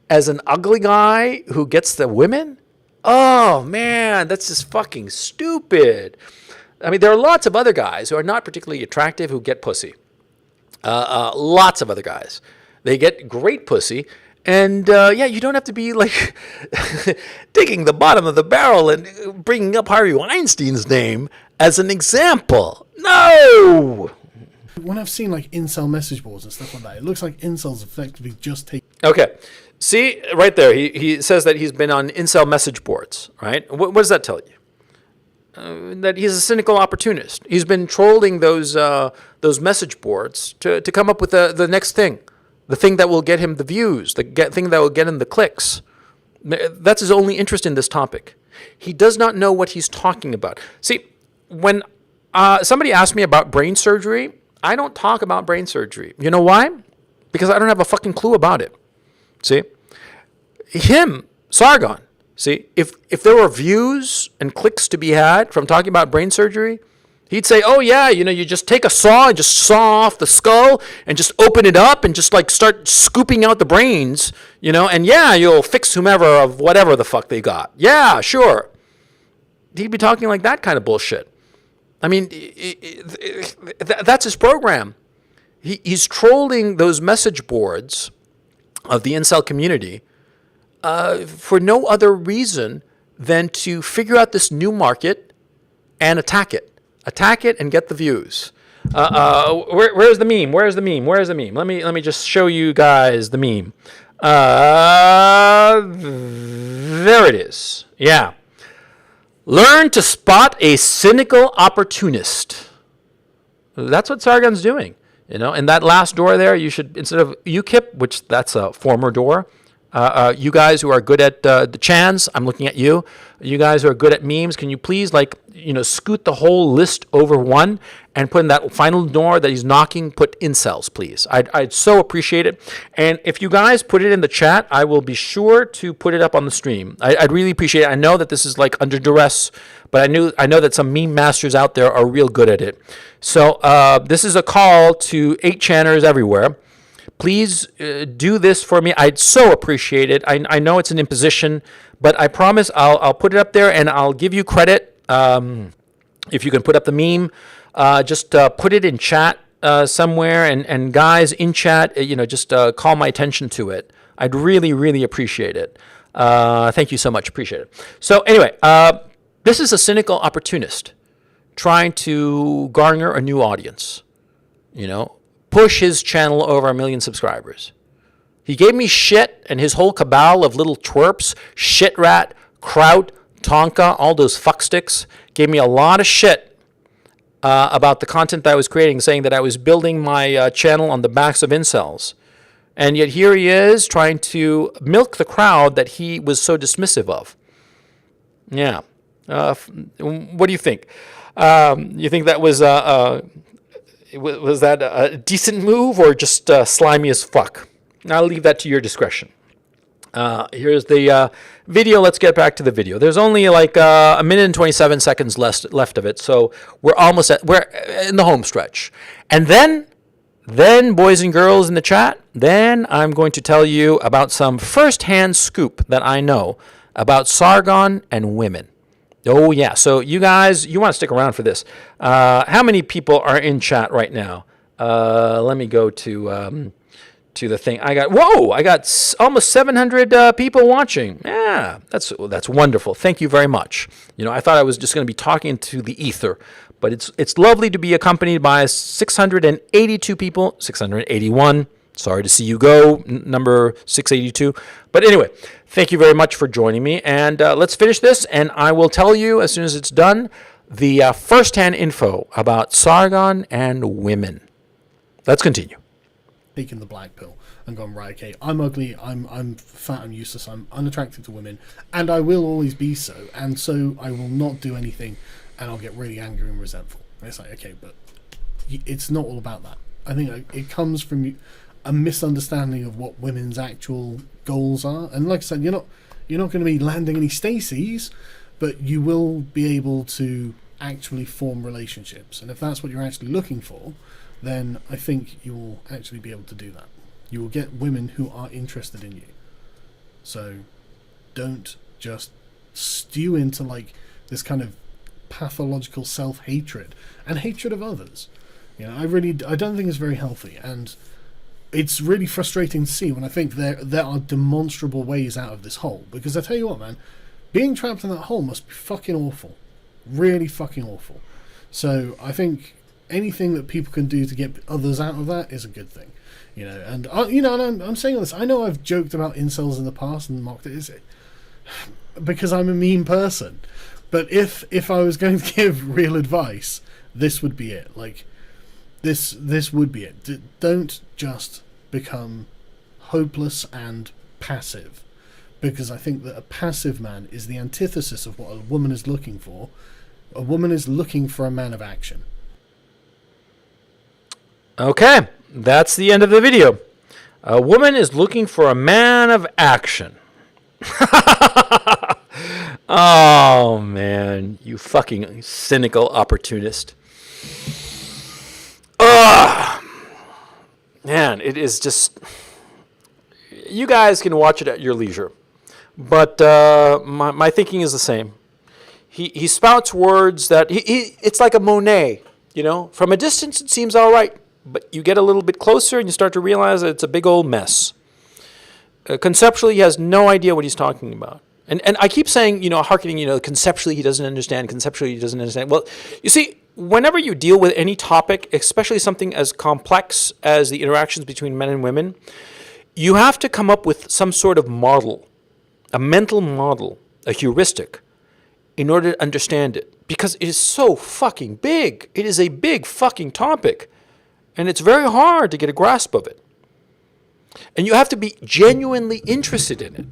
as an ugly guy who gets the women? Oh, man, that's just fucking stupid. I mean, there are lots of other guys who are not particularly attractive who get pussy. Lots of other guys. They get great pussy. And, yeah, you don't have to be, like, digging the bottom of the barrel and bringing up Harvey Weinstein's name as an example. No! When I've seen, like, incel message boards and stuff like that, it looks like incels effectively just take... Okay. See, right there, he says that he's been on incel message boards, right? What does that tell you? That he's a cynical opportunist. He's been trolling those message boards to come up with the next thing, the thing that will get him the views, the thing that will get him the clicks. That's his only interest in this topic. He does not know what he's talking about. See, when somebody asks me about brain surgery, I don't talk about brain surgery. You know why? Because I don't have a fucking clue about it. See? Him, Sargon, see, if there were views and clicks to be had from talking about brain surgery, he'd say, oh yeah, you just take a saw and just saw off the skull and just open it up and just like start scooping out the brains, and yeah, you'll fix whomever of whatever the fuck they got. Yeah, sure. He'd be talking like that kind of bullshit. I mean, that's his program. He's trolling those message boards of the incel community for no other reason than to figure out this new market and attack it and get the views. Where's the meme? Where's the meme? Where's the meme? Let me just show you guys the meme. There it is. Yeah. Learn to spot a cynical opportunist. That's what Sargon's doing. In that last door there, you should, instead of UKIP, which that's a former door, you guys who are good at the chans, I'm looking at you. You guys who are good at memes, can you please, scoot the whole list over one and put in that final door that he's knocking, put incels, please. I'd so appreciate it. And if you guys put it in the chat, I will be sure to put it up on the stream. I'd really appreciate it. I know that this is like under duress, but I know that some meme masters out there are real good at it. So this is a call to 8chaners everywhere. Please do this for me. I'd so appreciate it. I know it's an imposition, but I promise I'll put it up there and I'll give you credit. If you can put up the meme, just put it in chat somewhere, and guys in chat, just call my attention to it. I'd really, really appreciate it. Thank you so much. Appreciate it. So anyway, this is a cynical opportunist trying to garner a new audience, push his channel over 1 million subscribers. He gave me shit, and his whole cabal of little twerps, Shitrat, Kraut, Tonka, all those fucksticks, gave me a lot of shit about the content that I was creating, saying that I was building my channel on the backs of incels. And yet here he is trying to milk the crowd that he was so dismissive of. Yeah. What do you think? You think that was that a decent move or just slimy as fuck? I'll leave that to your discretion. Here's the video. Let's get back to the video. There's only like a minute and 27 seconds left of it, so we're in the home stretch. And then, boys and girls in the chat, then I'm going to tell you about some first-hand scoop that I know about Sargon and women. Oh, yeah. So you guys, you want to stick around for this. How many people are in chat right now? Let me go to the thing. I got almost 700 people watching. Yeah, that's wonderful. Thank you very much. I thought I was just going to be talking to the ether, but it's lovely to be accompanied by 682 people, 681, Sorry to see you go, number 682. But anyway, thank you very much for joining me. And let's finish this, and I will tell you as soon as it's done the first-hand info about Sargon and women. Let's continue. Taking the black pill and gone, right, okay, I'm ugly, I'm fat, I'm useless, I'm unattractive to women, and I will always be so, and so I will not do anything, and I'll get really angry and resentful. And it's like, okay, but it's not all about that. I think it comes from a misunderstanding of what women's actual goals are. And like I said, you're not going to be landing any Stacys, but you will be able to actually form relationships. And if that's what you're actually looking for, then I think you will actually be able to do that. You will get women who are interested in you. So don't just stew into like this kind of pathological self-hatred and hatred of others. I don't think it's very healthy, and it's really frustrating to see when I think there are demonstrable ways out of this hole. Because I tell you what, man, being trapped in that hole must be fucking awful. Really fucking awful. So I think anything that people can do to get others out of that is a good thing. And I'm saying all this. I know I've joked about incels in the past and mocked it, because I'm a mean person. But if I was going to give real advice, this would be it. Like, this would be it. Don't just become hopeless and passive, because I think that a passive man is the antithesis of what a woman is looking for. A woman is looking for a man of action. Okay, that's the end of the video. A woman is looking for a man of action. Oh, man, you fucking cynical opportunist. Ugh. Man, it is just... You guys can watch it at your leisure. But my thinking is the same. He spouts words that... it's like a Monet, From a distance, it seems all right. But you get a little bit closer and you start to realize that it's a big old mess. Conceptually, he has no idea what he's talking about. And I keep saying, hearkening, conceptually he doesn't understand, conceptually he doesn't understand. Well, you see, whenever you deal with any topic, especially something as complex as the interactions between men and women, you have to come up with some sort of model, a mental model, a heuristic, in order to understand it. Because it is so fucking big. It is a big fucking topic. And it's very hard to get a grasp of it. And you have to be genuinely interested in it.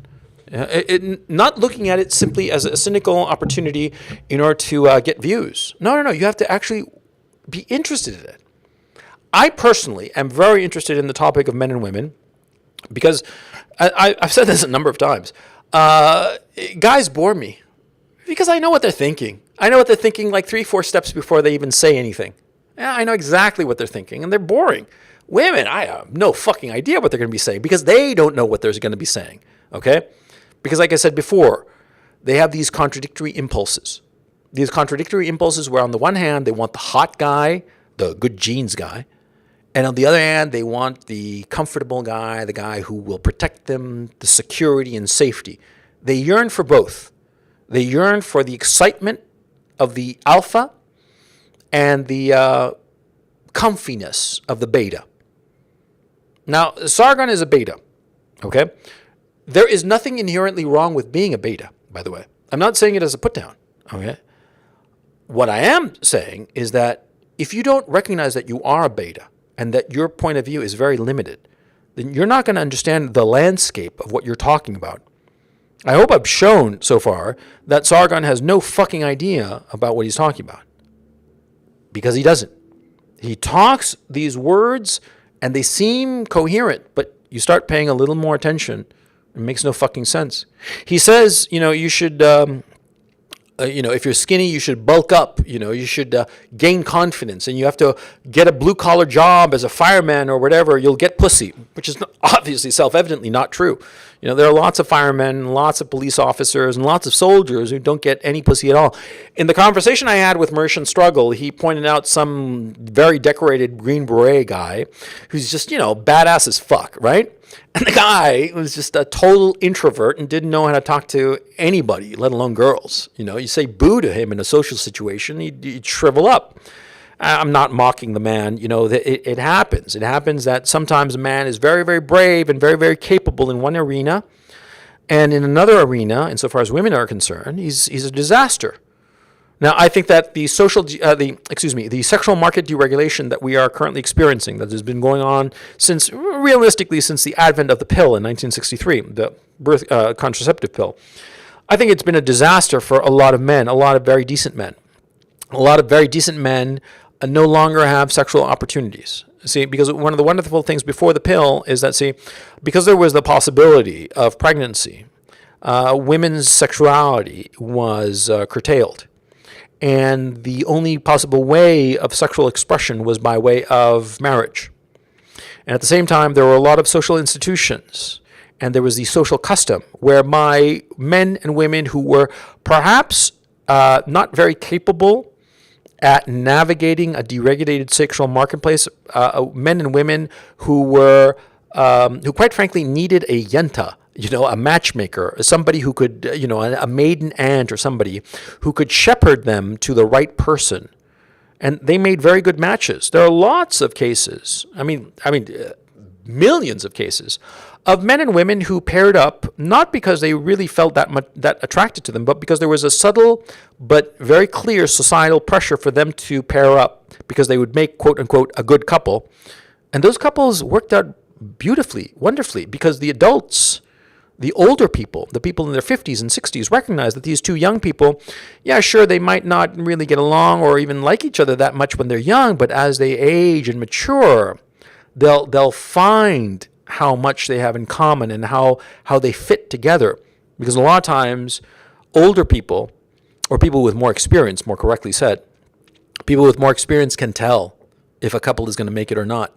Not looking at it simply as a cynical opportunity in order to get views. No. You have to actually be interested in it. I personally am very interested in the topic of men and women because I've said this a number of times. Guys bore me because I know what they're thinking. I know what they're thinking like 3-4 steps before they even say anything. Yeah, I know exactly what they're thinking, and they're boring. Women, I have no fucking idea what they're going to be saying because they don't know what they're going to be saying, okay? Because like I said before, they have these contradictory impulses. These contradictory impulses where on the one hand, they want the hot guy, the good genes guy, and on the other hand, they want the comfortable guy, the guy who will protect them, the security and safety. They yearn for both. They yearn for the excitement of the alpha and the comfiness of the beta. Now, Sargon is a beta, okay? There is nothing inherently wrong with being a beta, by the way. I'm not saying it as a put-down, okay? What I am saying is that if you don't recognize that you are a beta and that your point of view is very limited, then you're not going to understand the landscape of what you're talking about. I hope I've shown so far that Sargon has no fucking idea about what he's talking about. Because he doesn't. He talks these words and they seem coherent, but you start paying a little more attention. It makes no fucking sense. He says, you should, if you're skinny, you should bulk up. You should gain confidence, and you have to get a blue-collar job as a fireman or whatever. You'll get pussy, which is obviously self-evidently not true. There are lots of firemen, lots of police officers, and lots of soldiers who don't get any pussy at all. In the conversation I had with Merchant Struggle, he pointed out some very decorated Green Beret guy who's just, badass as fuck, right? And the guy was just a total introvert and didn't know how to talk to anybody, let alone girls. You say boo to him in a social situation, he'd shrivel up. I'm not mocking the man. It happens. It happens that sometimes a man is very, very brave and very, very capable in one arena, and in another arena, insofar as women are concerned, he's a disaster. Now, I think that the sexual market deregulation that we are currently experiencing, that has been going on realistically since the advent of the pill in 1963, the birth contraceptive pill, I think it's been a disaster for a lot of men, a lot of very decent men. A lot of very decent men no longer have sexual opportunities. See, because one of the wonderful things before the pill is that, because there was the possibility of pregnancy, women's sexuality was curtailed. And the only possible way of sexual expression was by way of marriage. And at the same time, there were a lot of social institutions, and there was the social custom whereby men and women who were perhaps not very capable at navigating a deregulated sexual marketplace, men and women who quite frankly needed a yenta, a matchmaker, somebody who could, a maiden aunt or somebody who could shepherd them to the right person. And they made very good matches. There are lots of cases, millions of cases, of men and women who paired up, not because they really felt that attracted to them, but because there was a subtle but very clear societal pressure for them to pair up, because they would make, quote unquote, a good couple. And those couples worked out beautifully, wonderfully, because the adults, the older people, the people in their 50s and 60s, recognized that these two young people, yeah, sure, they might not really get along or even like each other that much when they're young, but as they age and mature, they'll find how much they have in common and how they fit together. Because a lot of times, older people, or people with more experience, more correctly said, people with more experience can tell if a couple is going to make it or not.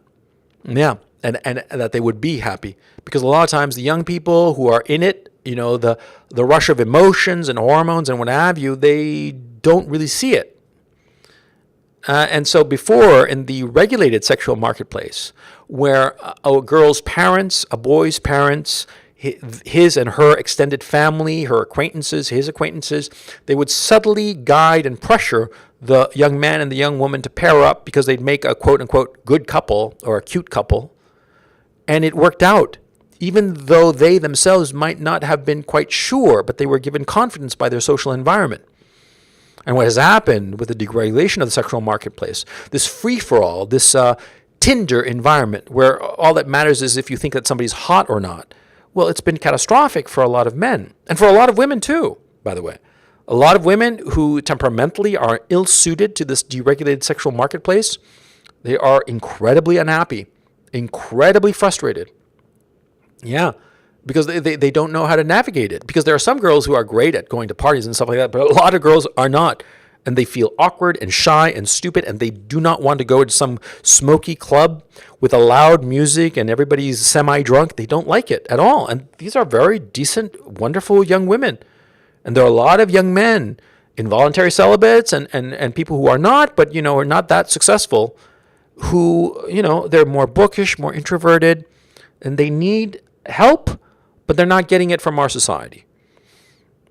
Yeah. And that they would be happy, because a lot of times the young people who are in it, the rush of emotions and hormones and what have you, they don't really see it. And so before, in the regulated sexual marketplace, where a girl's parents, a boy's parents, his and her extended family, her acquaintances, his acquaintances, they would subtly guide and pressure the young man and the young woman to pair up because they'd make a quote-unquote good couple or a cute couple. And it worked out, even though they themselves might not have been quite sure, but they were given confidence by their social environment. And what has happened with the deregulation of the sexual marketplace, this free-for-all, this Tinder environment, where all that matters is if you think that somebody's hot or not, well, it's been catastrophic for a lot of men, and for a lot of women too, by the way. A lot of women who temperamentally are ill-suited to this deregulated sexual marketplace, they are incredibly unhappy, incredibly frustrated. Yeah, because they don't know how to navigate it. Because there are some girls who are great at going to parties and stuff like that, but a lot of girls are not. And they feel awkward and shy and stupid, and they do not want to go to some smoky club with a loud music and everybody's semi-drunk. They don't like it at all. And these are very decent, wonderful young women. And there are a lot of young men, involuntary celibates and people who are not, but, are not that successful, who, they're more bookish, more introverted, and they need help, but they're not getting it from our society.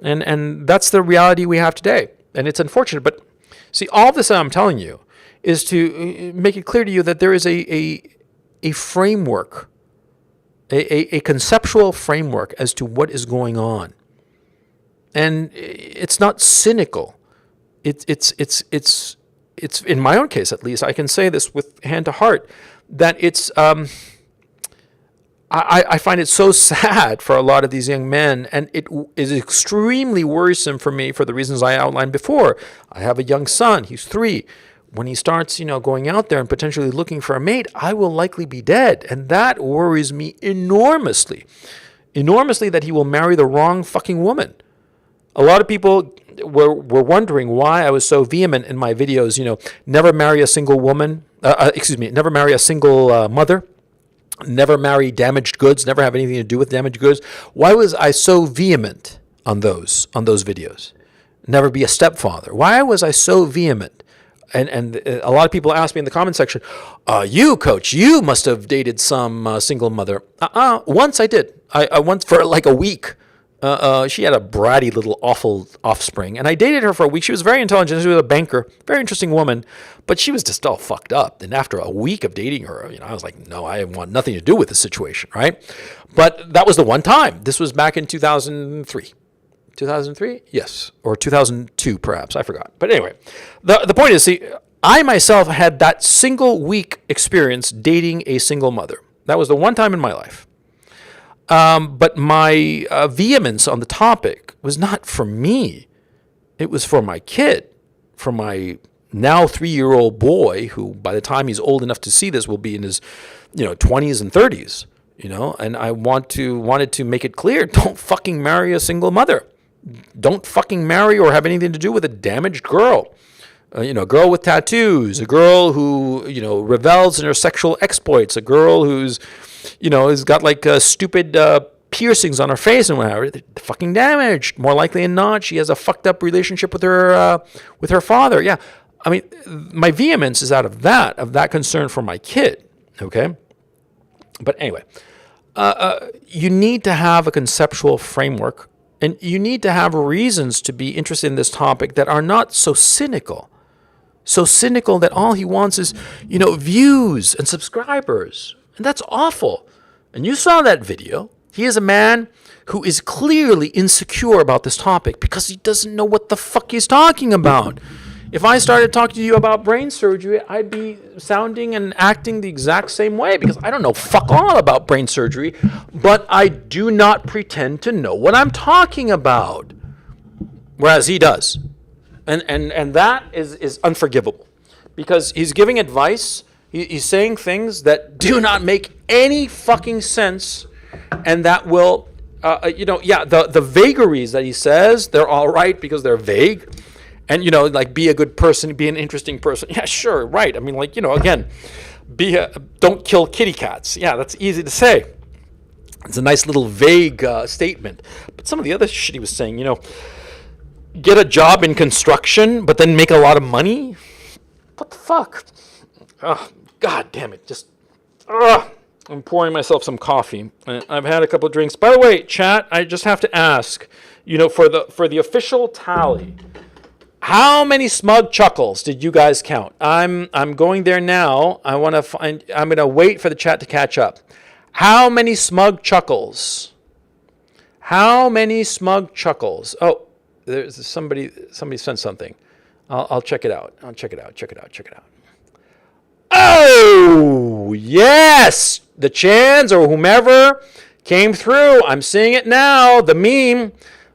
And that's the reality we have today. And it's unfortunate. But see, all this that I'm telling you is to make it clear to you that there is a framework, a conceptual framework as to what is going on. And it's not cynical. It's in my own case, at least, I can say this with hand to heart, that it's, I find it so sad for a lot of these young men, and it is extremely worrisome for me for the reasons I outlined before. I have a young son, he's 3. When he starts, going out there and potentially looking for a mate, I will likely be dead. And that worries me enormously. Enormously, that he will marry the wrong fucking woman. A lot of people were wondering why I was so vehement in my videos, never marry a single woman, never marry a single mother, never marry damaged goods, never have anything to do with damaged goods. Why was I so vehement on those videos? Never be a stepfather. Why was I so vehement? And a lot of people ask me in the comment section, you, coach, you must have dated some single mother. Once I did. I once, for like a week, She had a bratty little awful offspring, and I dated her for a week. She was very intelligent. She was a banker, very interesting woman, but she was just all fucked up. And after a week of dating her, I was like, no, I want nothing to do with this situation, right? But that was the one time. This was back in 2003. 2003? Yes. Or 2002, perhaps. I forgot. But anyway, the point is, see, I myself had that single week experience dating a single mother. That was the one time in my life. But my vehemence on the topic was not for me. It was for my kid, for my now 3-year-old boy, who by the time he's old enough to see this will be in his, 20s and 30s, and I wanted to make it clear, don't fucking marry a single mother. Don't fucking marry or have anything to do with a damaged girl. A girl with tattoos, a girl who, revels in her sexual exploits, a girl who's, has got like stupid piercings on her face and whatever. They're fucking damaged. More likely than not, she has a fucked up relationship with her father. Yeah. I mean, my vehemence is out of that concern for my kid. Okay. But anyway, you need to have a conceptual framework, and you need to have reasons to be interested in this topic that are not so cynical. So cynical that all he wants is, views and subscribers. And that's awful. And you saw that video. He is a man who is clearly insecure about this topic because he doesn't know what the fuck he's talking about. If I started talking to you about brain surgery, I'd be sounding and acting the exact same way because I don't know fuck all about brain surgery, but I do not pretend to know what I'm talking about. Whereas he does. And that is unforgivable because he's giving advice. He's saying things that do not make any fucking sense, and that will, the vagaries that he says, they're all right because they're vague. And, like, be a good person, be an interesting person. Yeah, sure, right. I mean, like, again, don't kill kitty cats. Yeah, that's easy to say. It's a nice little vague statement. But some of the other shit he was saying, get a job in construction, but then make a lot of money? What the fuck? Oh, God damn it. I'm pouring myself some coffee. I've had a couple of drinks. By the way, chat, I just have to ask, for the official tally, how many smug chuckles did you guys count? I'm going there now. I'm going to wait for the chat to catch up. How many smug chuckles? How many smug chuckles? Oh, there's somebody sent something. I'll check it out. Check it out. Oh, yes! The Chans or whomever came through. I'm seeing it now. The meme.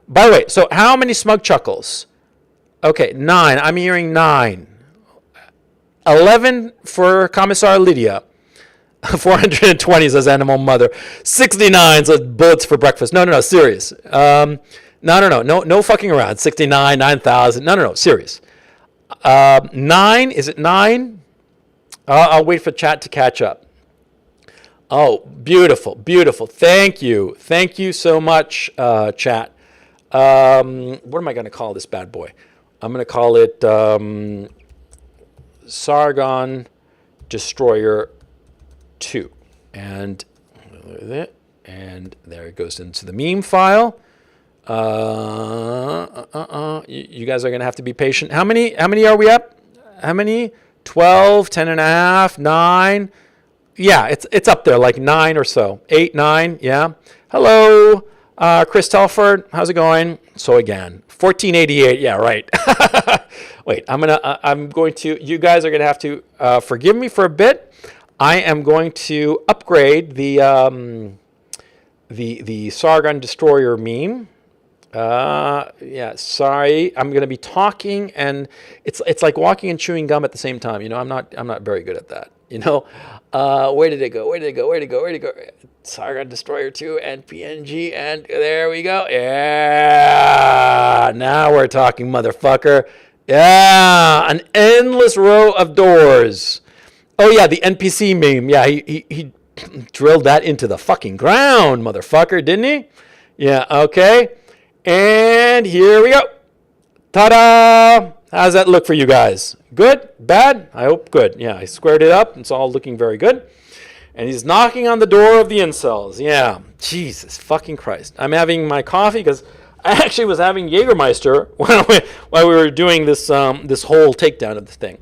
By the way, so how many smug chuckles? Okay, 9. I'm hearing 9. 11 for Commissar Lydia. 420 says Animal Mother. 69 says Bullets for Breakfast. No, serious. No fucking around. 69, 9,000. No, serious. 9, is it 9? I'll wait for chat to catch up. Oh, beautiful. Thank you so much, chat. What am I going to call this bad boy? I'm going to call it Sargon Destroyer 2. And there it goes into the meme file. You guys are going to have to be patient. How many are we up? How many? 12, 10 and a half, 9. Yeah, it's up there, like 9 or so. 8, 9, yeah. Hello, Chris Telford. How's it going? So again, 1488. Yeah, right. Wait, I'm going to. You guys are going to have to forgive me for a bit. I am going to upgrade the Sargon Destroyer meme. Yeah, sorry. I'm going to be talking, and it's like walking and chewing gum at the same time. I'm not very good at that. Where did it go? Sargon Destroyer 2 and PNG, and there we go. Yeah, now we're talking, motherfucker. Yeah, an endless row of doors. Oh yeah, the NPC meme. Yeah, he drilled that into the fucking ground, motherfucker, didn't he? Yeah, okay. And here we go. Ta-da! How's that look for you guys? Good? Bad? I hope good. Yeah, I squared it up. It's all looking very good. And he's knocking on the door of the Incels. Yeah, Jesus fucking Christ. I'm having my coffee because I actually was having Jägermeister while we were doing this this whole takedown of the thing.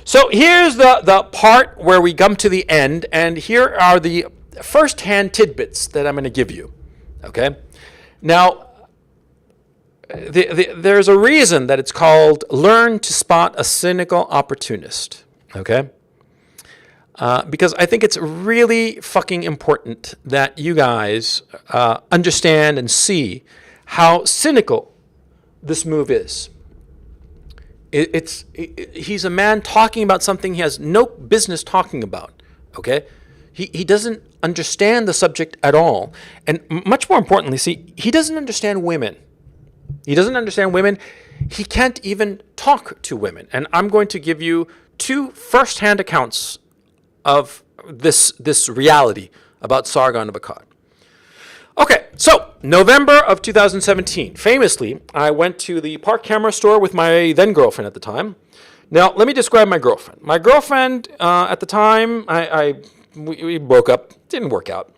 So here's the part where we come to the end, and here are the first-hand tidbits that I'm going to give you. Okay? Now, there's a reason that it's called Learn to Spot a Cynical Opportunist. Okay? Because I think it's really fucking important that you guys understand and see how cynical this move is. He's a man talking about something he has no business talking about. Okay? He doesn't understand the subject at all. And much more importantly, see, he doesn't understand women. He doesn't understand women. He can't even talk to women. And I'm going to give you two first-hand accounts of this reality about Sargon of Akkad. Okay, so November of 2017. Famously, I went to the park camera store with my then girlfriend at the time. Now, let me describe my girlfriend. My girlfriend at the time, we broke up. Didn't work out.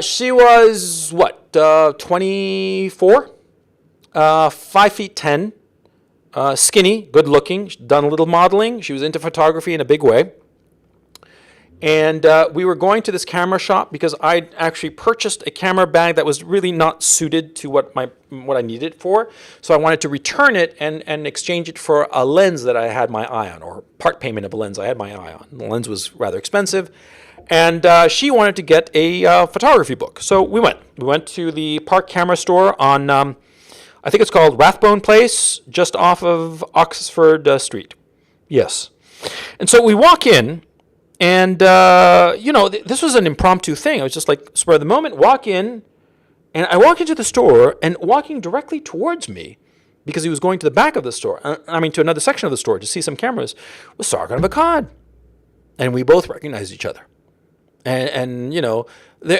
She was, 24? 5'10", skinny, good looking. She'd done a little modeling. She was into photography in a big way. And we were going to this camera shop because I actually purchased a camera bag that was really not suited to what I needed it for. So I wanted to return it and exchange it for a lens that I had my eye on, or part payment of a lens I had my eye on. The lens was rather expensive. And she wanted to get a photography book. So we went. We went to the park camera store on, I think it's called Rathbone Place, just off of Oxford Street. Yes. And so we walk in. And, this was an impromptu thing. I was just like, spur of the moment, walk in. And I walk into the store, and walking directly towards me, because he was going to the back of the store, to another section of the store to see some cameras, was Sargon of Akkad. And we both recognized each other. And there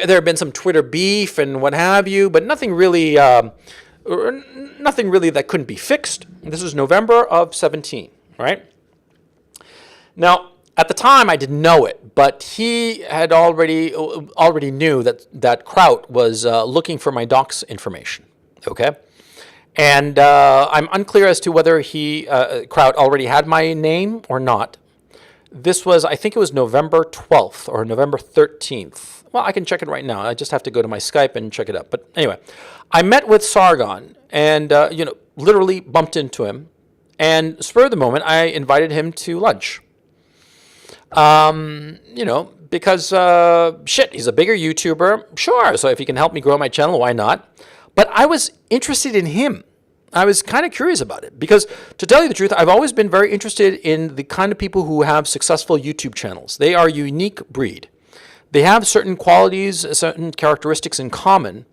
had been some Twitter beef and what have you, but nothing really that couldn't be fixed. This was November of 17, right? Now, at the time, I didn't know it, but he had already knew that Kraut was looking for my docs information. Okay, and I'm unclear as to whether Kraut already had my name or not. This was, I think it was November 12th or November 13th. Well, I can check it right now. I just have to go to my Skype and check it up. But anyway, I met with Sargon and literally bumped into him, and spur of the moment, I invited him to lunch. Because, he's a bigger YouTuber. Sure, so if he can help me grow my channel, why not? But I was interested in him. I was kind of curious about it because, to tell you the truth, I've always been very interested in the kind of people who have successful YouTube channels. They are a unique breed. They have certain qualities, certain characteristics in common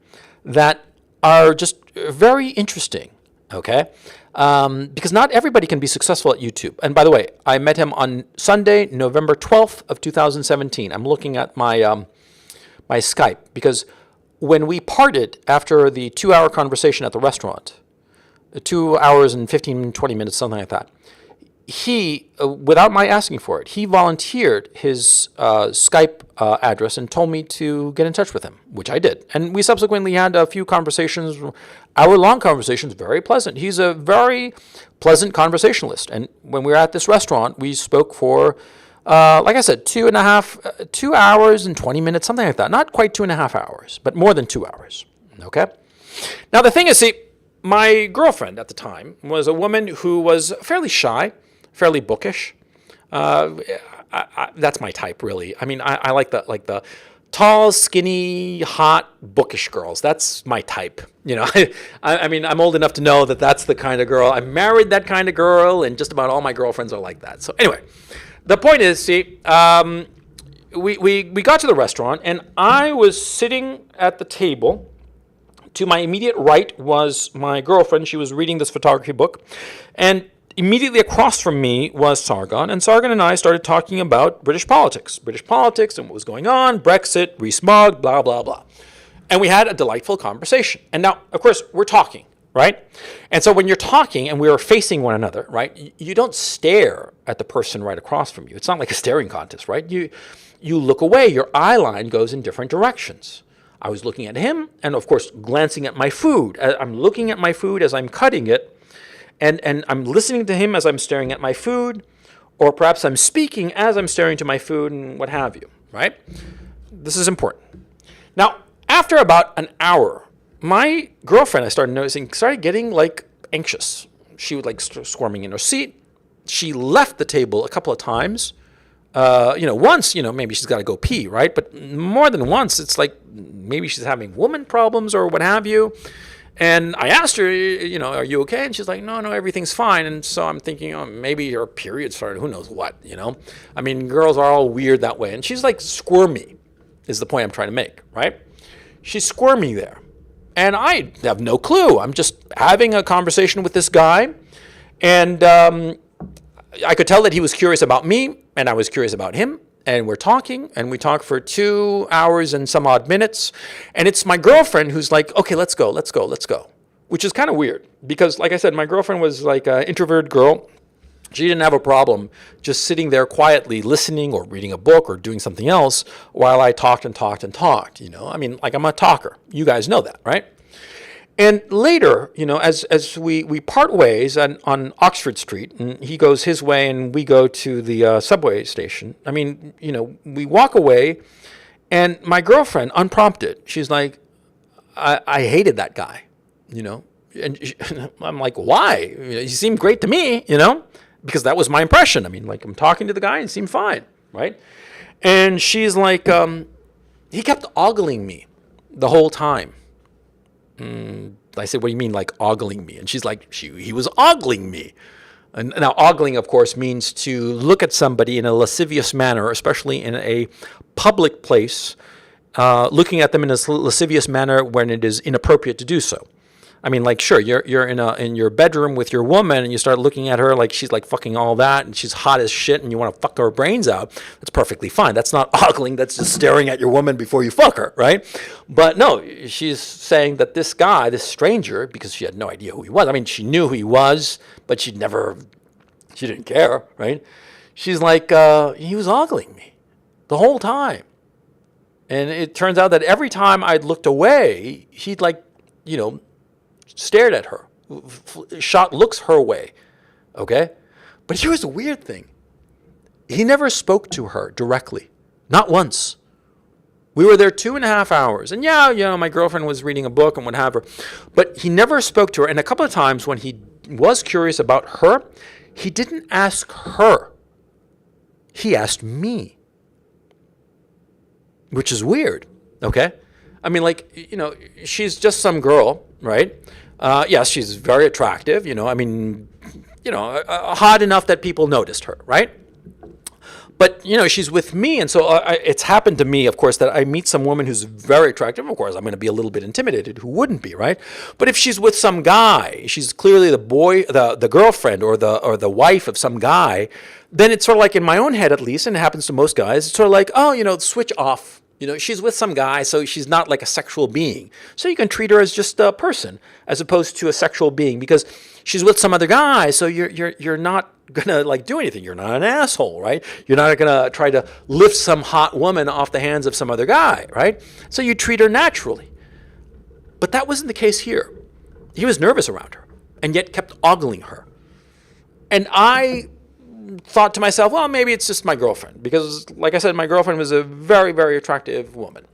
that are just very interesting, okay? Because not everybody can be successful at YouTube. And by the way, I met him on Sunday, November 12th of 2017. I'm looking at my my Skype because when we parted after the 2-hour conversation at the restaurant, 2 hours and 15, 20 minutes, something like that, he, without my asking for it, he volunteered his Skype address and told me to get in touch with him, which I did. And we subsequently had a few conversations, hour-long conversations, very pleasant. He's a very pleasant conversationalist. And when we were at this restaurant, we spoke for, like I said, 2 hours and 20 minutes, something like that. Not quite 2.5 hours, but more than 2 hours, okay? Now, the thing is, see, my girlfriend at the time was a woman who was fairly shy, fairly bookish. That's my type, really. I mean, I like the tall, skinny, hot, bookish girls. That's my type. I mean, I'm old enough to know that that's the kind of girl. I married that kind of girl, and just about all my girlfriends are like that. So anyway, the point is, see, we got to the restaurant, and I was sitting at the table. To my immediate right was my girlfriend. She was reading this photography book. And immediately across from me was Sargon. And Sargon and I started talking about British politics and what was going on, Brexit, Rees-Mogg, blah, blah, blah. And we had a delightful conversation. And now, of course, we're talking, right? And so when you're talking and we are facing one another, right, you don't stare at the person right across from you. It's not like a staring contest, right? You look away. Your eye line goes in different directions. I was looking at him and, of course, glancing at my food. I'm looking at my food as I'm cutting it, and I'm listening to him as I'm staring at my food, or perhaps I'm speaking as I'm staring to my food and what have you, right? This is important. Now, after about an hour, my girlfriend, I started noticing, started getting like anxious. She would like squirming in her seat. She left the table a couple of times. Once, maybe she's got to go pee, right? But more than once, it's like maybe she's having woman problems or what have you. And I asked her, are you okay? And she's like, no, everything's fine. And so I'm thinking, oh, maybe her period started, who knows what, I mean, girls are all weird that way. And she's like squirmy is the point I'm trying to make, right? She's squirmy there. And I have no clue. I'm just having a conversation with this guy. And I could tell that he was curious about me, and I was curious about him. And we're talking, and we talk for 2 hours and some odd minutes. And it's my girlfriend who's like, okay, let's go. Which is kind of weird because, like I said, my girlfriend was like an introverted girl. She didn't have a problem just sitting there quietly listening or reading a book or doing something else while I talked. I mean, like I'm a talker. You guys know that, right? And later, as we part ways on Oxford Street, and he goes his way and we go to the subway station. I mean, we walk away, and my girlfriend, unprompted, she's like, I hated that guy, And I'm like, why? He seemed great to me, because that was my impression. I mean, like I'm talking to the guy and it seemed fine, right? And she's like, he kept ogling me the whole time. I said, what do you mean, like ogling me? And she's like, he was ogling me. And now ogling, of course, means to look at somebody in a lascivious manner, especially in a public place, looking at them in a lascivious manner when it is inappropriate to do so. I mean, like, sure, you're in your bedroom with your woman and you start looking at her like she's like fucking all that and she's hot as shit and you want to fuck her brains out. That's perfectly fine. That's not ogling. That's just staring at your woman before you fuck her, right? But no, she's saying that this guy, this stranger, because she had no idea who he was. I mean, she knew who he was, but she didn't care, right? She's like, he was ogling me the whole time. And it turns out that every time I'd looked away, he'd like, stared at her, shot looks her way, okay? But here's the weird thing. He never spoke to her directly, not once. We were there 2.5 hours. And my girlfriend was reading a book and what have you. But he never spoke to her. And a couple of times when he was curious about her, he didn't ask her. He asked me, which is weird, okay? I mean, like, she's just some girl, right? Yes, she's very attractive, hot enough that people noticed her, right? But, she's with me, and so it's happened to me, of course, that I meet some woman who's very attractive. Of course, I'm going to be a little bit intimidated. Who wouldn't be, right? But if she's with some guy, she's clearly the girlfriend or the wife of some guy, then it's sort of like in my own head, at least, and it happens to most guys, it's sort of like, switch off. She's with some guy, so she's not like a sexual being. So you can treat her as just a person, as opposed to a sexual being, because she's with some other guy. So you're not gonna like do anything. You're not an asshole, right? You're not gonna try to lift some hot woman off the hands of some other guy, right? So you treat her naturally. But that wasn't the case here. He was nervous around her, and yet kept ogling her. And I thought to myself, well, maybe it's just my girlfriend, because, like I said, my girlfriend was a very, very attractive woman,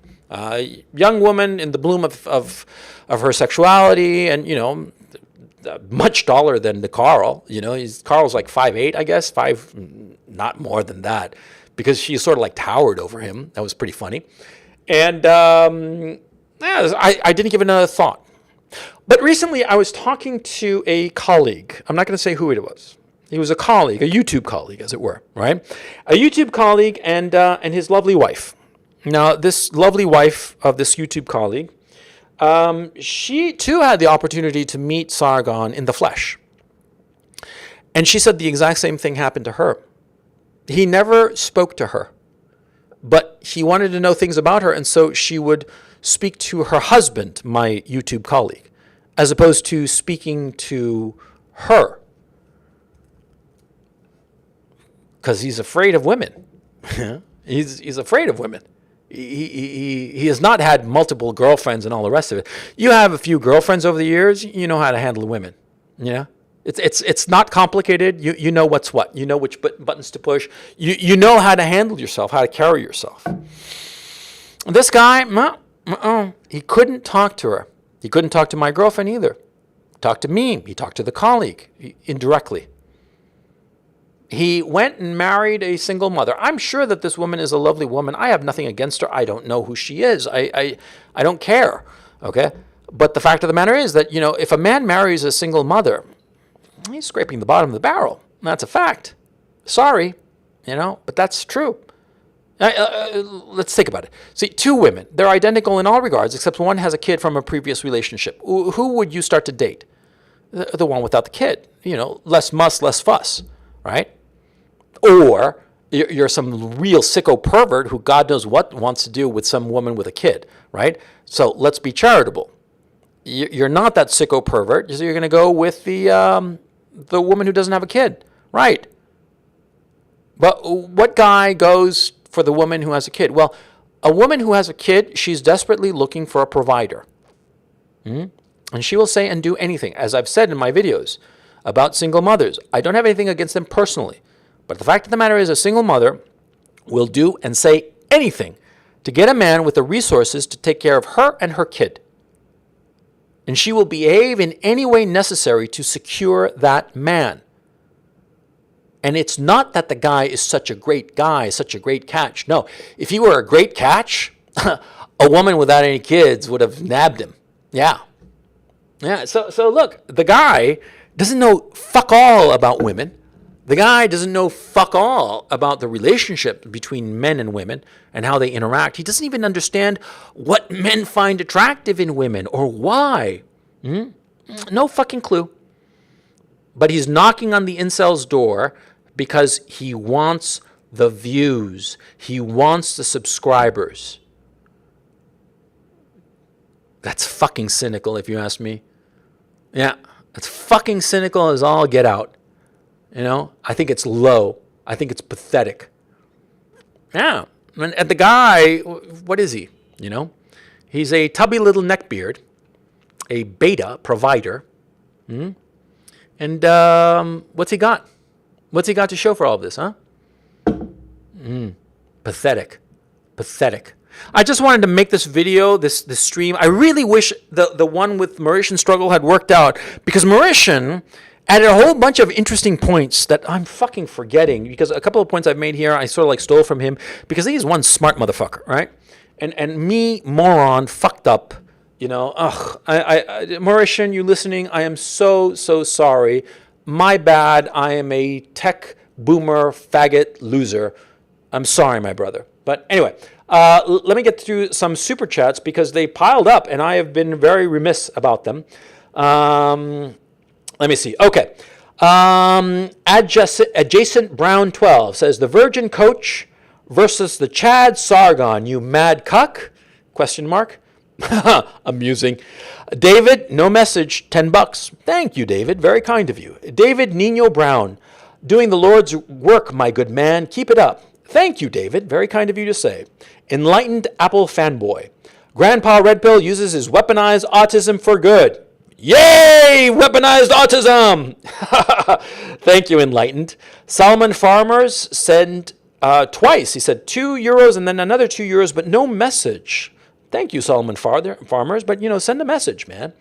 young woman in the bloom of her sexuality, and much taller than the Carl. Carl's like 5'8", I guess, not more than that, because she sort of like towered over him. That was pretty funny, and I didn't give it another thought. But recently, I was talking to a colleague. I'm not going to say who it was. He was a colleague, a YouTube colleague, as it were, right? A YouTube colleague and his lovely wife. Now, this lovely wife of this YouTube colleague, she too had the opportunity to meet Sargon in the flesh. And she said the exact same thing happened to her. He never spoke to her, but he wanted to know things about her, and so she would speak to her husband, my YouTube colleague. as opposed to speaking to her. Because he's afraid of women. he's afraid of women. He has not had multiple girlfriends and all the rest of it. You have a few girlfriends over the years, you know how to handle women. Yeah, it's not complicated. You know what's what. You know which buttons to push. You know how to handle yourself, how to carry yourself. This guy, he couldn't talk to her. He couldn't talk to my girlfriend either. He talked to me. He talked to the colleague indirectly. He went and married a single mother. I'm sure that this woman is a lovely woman. I have nothing against her. I don't know who she is. I don't care. Okay? But the fact of the matter is that, if a man marries a single mother, he's scraping the bottom of the barrel. That's a fact. Sorry, but that's true. Let's think about it. See, two women, they're identical in all regards, except one has a kid from a previous relationship. Who would you start to date? The one without the kid. Less muss, less fuss, right? Or you're some real sicko pervert who God knows what wants to do with some woman with a kid, right? So let's be charitable. You're not that sicko pervert, so you're going to go with the woman who doesn't have a kid, right? But what guy goes for the woman who has a kid? Well, a woman who has a kid, she's desperately looking for a provider. And she will say and do anything. As I've said in my videos about single mothers, I don't have anything against them personally. But the fact of the matter is, a single mother will do and say anything to get a man with the resources to take care of her and her kid. And she will behave in any way necessary to secure that man. And it's not that the guy is such a great guy, such a great catch. No, if he were a great catch, a woman without any kids would have nabbed him. Yeah. So look, the guy doesn't know fuck all about women. The guy doesn't know fuck all about the relationship between men and women and how they interact. He doesn't even understand what men find attractive in women or why. No fucking clue. But he's knocking on the incel's door because he wants the views. He wants the subscribers. That's fucking cynical, if you ask me. Yeah, that's fucking cynical as all get out. I think it's low. I think it's pathetic. Yeah. And the guy, what is he? He's a tubby little neckbeard, a beta provider. And what's he got? What's he got to show for all of this, huh? Pathetic. Pathetic. I just wanted to make this video, this stream. I really wish the one with Mauritian Struggle had worked out, because Mauritian added a whole bunch of interesting points that I'm fucking forgetting, because a couple of points I've made here I sort of like stole from him because he's one smart motherfucker, right? And me, moron, fucked up, Mauritian, you listening? I am so sorry. My bad. I am a tech boomer faggot loser. I'm sorry, my brother. But anyway, let me get through some super chats because they piled up and I have been very remiss about them. Let me see. Okay. Adjacent Brown 12 says, the Virgin Coach versus the Chad Sargon, you mad cuck? Question mark. Amusing. David, no message, $10. Thank you, David. Very kind of you. David Nino Brown, doing the Lord's work, my good man. Keep it up. Thank you, David. Very kind of you to say. Enlightened Apple fanboy. Grandpa Red Pill uses his weaponized autism for good. Yay! Weaponized autism! Thank you, Enlightened. Solomon Farmers sent twice. He said €2 and then another €2, but no message. Thank you, Solomon Farmers, but, send a message, man.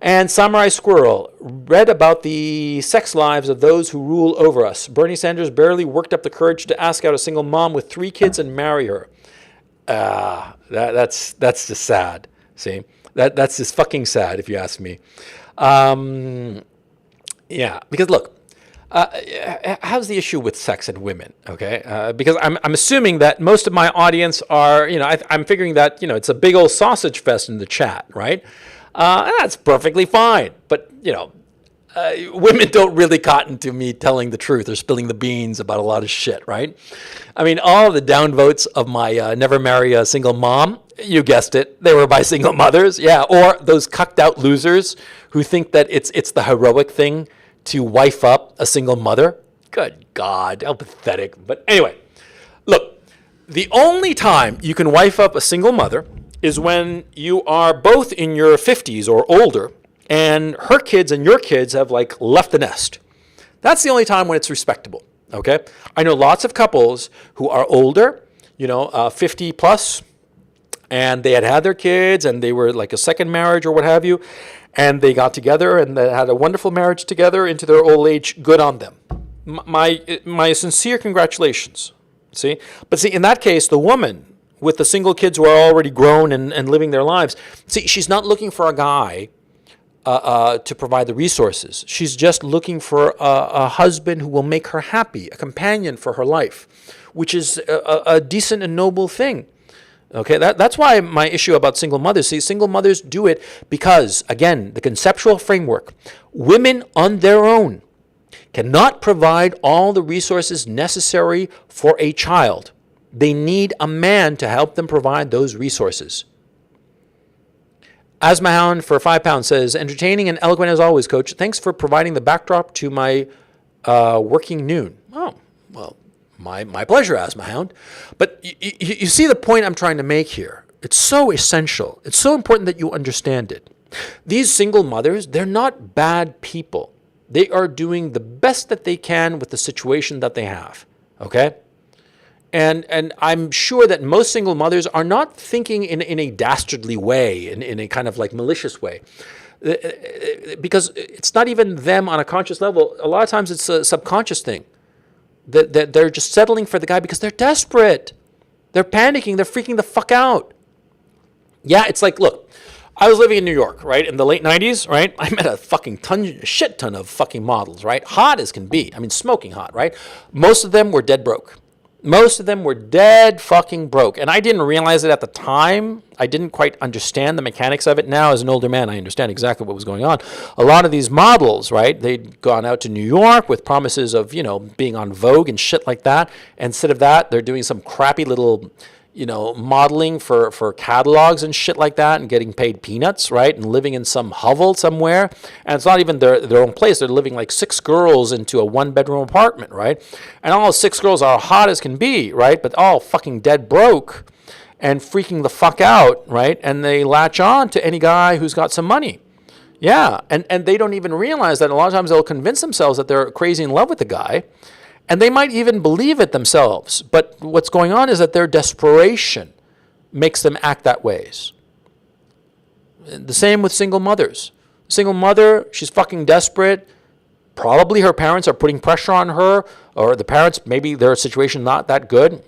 And Samurai Squirrel read about the sex lives of those who rule over us. Bernie Sanders barely worked up the courage to ask out a single mom with 3 kids and marry her. That's just sad, see? That's just fucking sad, if you ask me. Yeah, because look, how's the issue with sex and women? Okay, because I'm assuming that most of my audience are, I'm figuring that it's a big old sausage fest in the chat, right? And that's perfectly fine. But women don't really cotton to me telling the truth or spilling the beans about a lot of shit, right? I mean, all the downvotes of my never marry a single mom, you guessed it, they were by single mothers, yeah, or those cucked out losers who think that it's the heroic thing to wife up a single mother. Good God, how pathetic. But anyway, look, the only time you can wife up a single mother is when you are both in your 50s or older, and her kids and your kids have like left the nest. That's the only time when it's respectable, okay? I know lots of couples who are older, 50 plus, and they had their kids and they were like a second marriage or what have you, and they got together and they had a wonderful marriage together into their old age. Good on them. My sincere congratulations, see? But see, in that case, the woman with the single kids who are already grown and living their lives, see, she's not looking for a guy to provide the resources. She's just looking for a husband who will make her happy, a companion for her life, which is a decent and noble thing. Okay, that's why my issue about single mothers. See, single mothers do it because, again, the conceptual framework, women on their own cannot provide all the resources necessary for a child. They need a man to help them provide those resources. Asmahound for £5 says, entertaining and eloquent as always, Coach. Thanks for providing the backdrop to my working noon. Oh, well, my pleasure, Asmahound. But you see the point I'm trying to make here. It's so essential. It's so important that you understand it. These single mothers, they're not bad people. They are doing the best that they can with the situation that they have, okay? And I'm sure that most single mothers are not thinking in a dastardly way, in a kind of like malicious way, because it's not even them on a conscious level. A lot of times it's a subconscious thing, that they're just settling for the guy because they're desperate. They're panicking. They're freaking the fuck out. Yeah, it's like, look, I was living in New York, right, in the late 90s, right? I met a shit ton of fucking models, right? Hot as can be. I mean, smoking hot, right? Most of them were dead broke. Most of them were dead fucking broke. And I didn't realize it at the time. I didn't quite understand the mechanics of it. Now, as an older man, I understand exactly what was going on. A lot of these models, right, they'd gone out to New York with promises of, being on Vogue and shit like that. Instead of that, they're doing some crappy little, modeling for catalogs and shit like that and getting paid peanuts, right, and living in some hovel somewhere. And it's not even their own place. They're living like 6 girls into a 1-bedroom apartment, right? And all 6 girls are hot as can be, right, but all fucking dead broke and freaking the fuck out, right? And they latch on to any guy who's got some money. Yeah, and they don't even realize that a lot of times they'll convince themselves that they're crazy in love with the guy. And they might even believe it themselves. But what's going on is that their desperation makes them act that ways. The same with single mothers. Single mother, she's fucking desperate. Probably her parents are putting pressure on her, or the parents, maybe their situation not that good,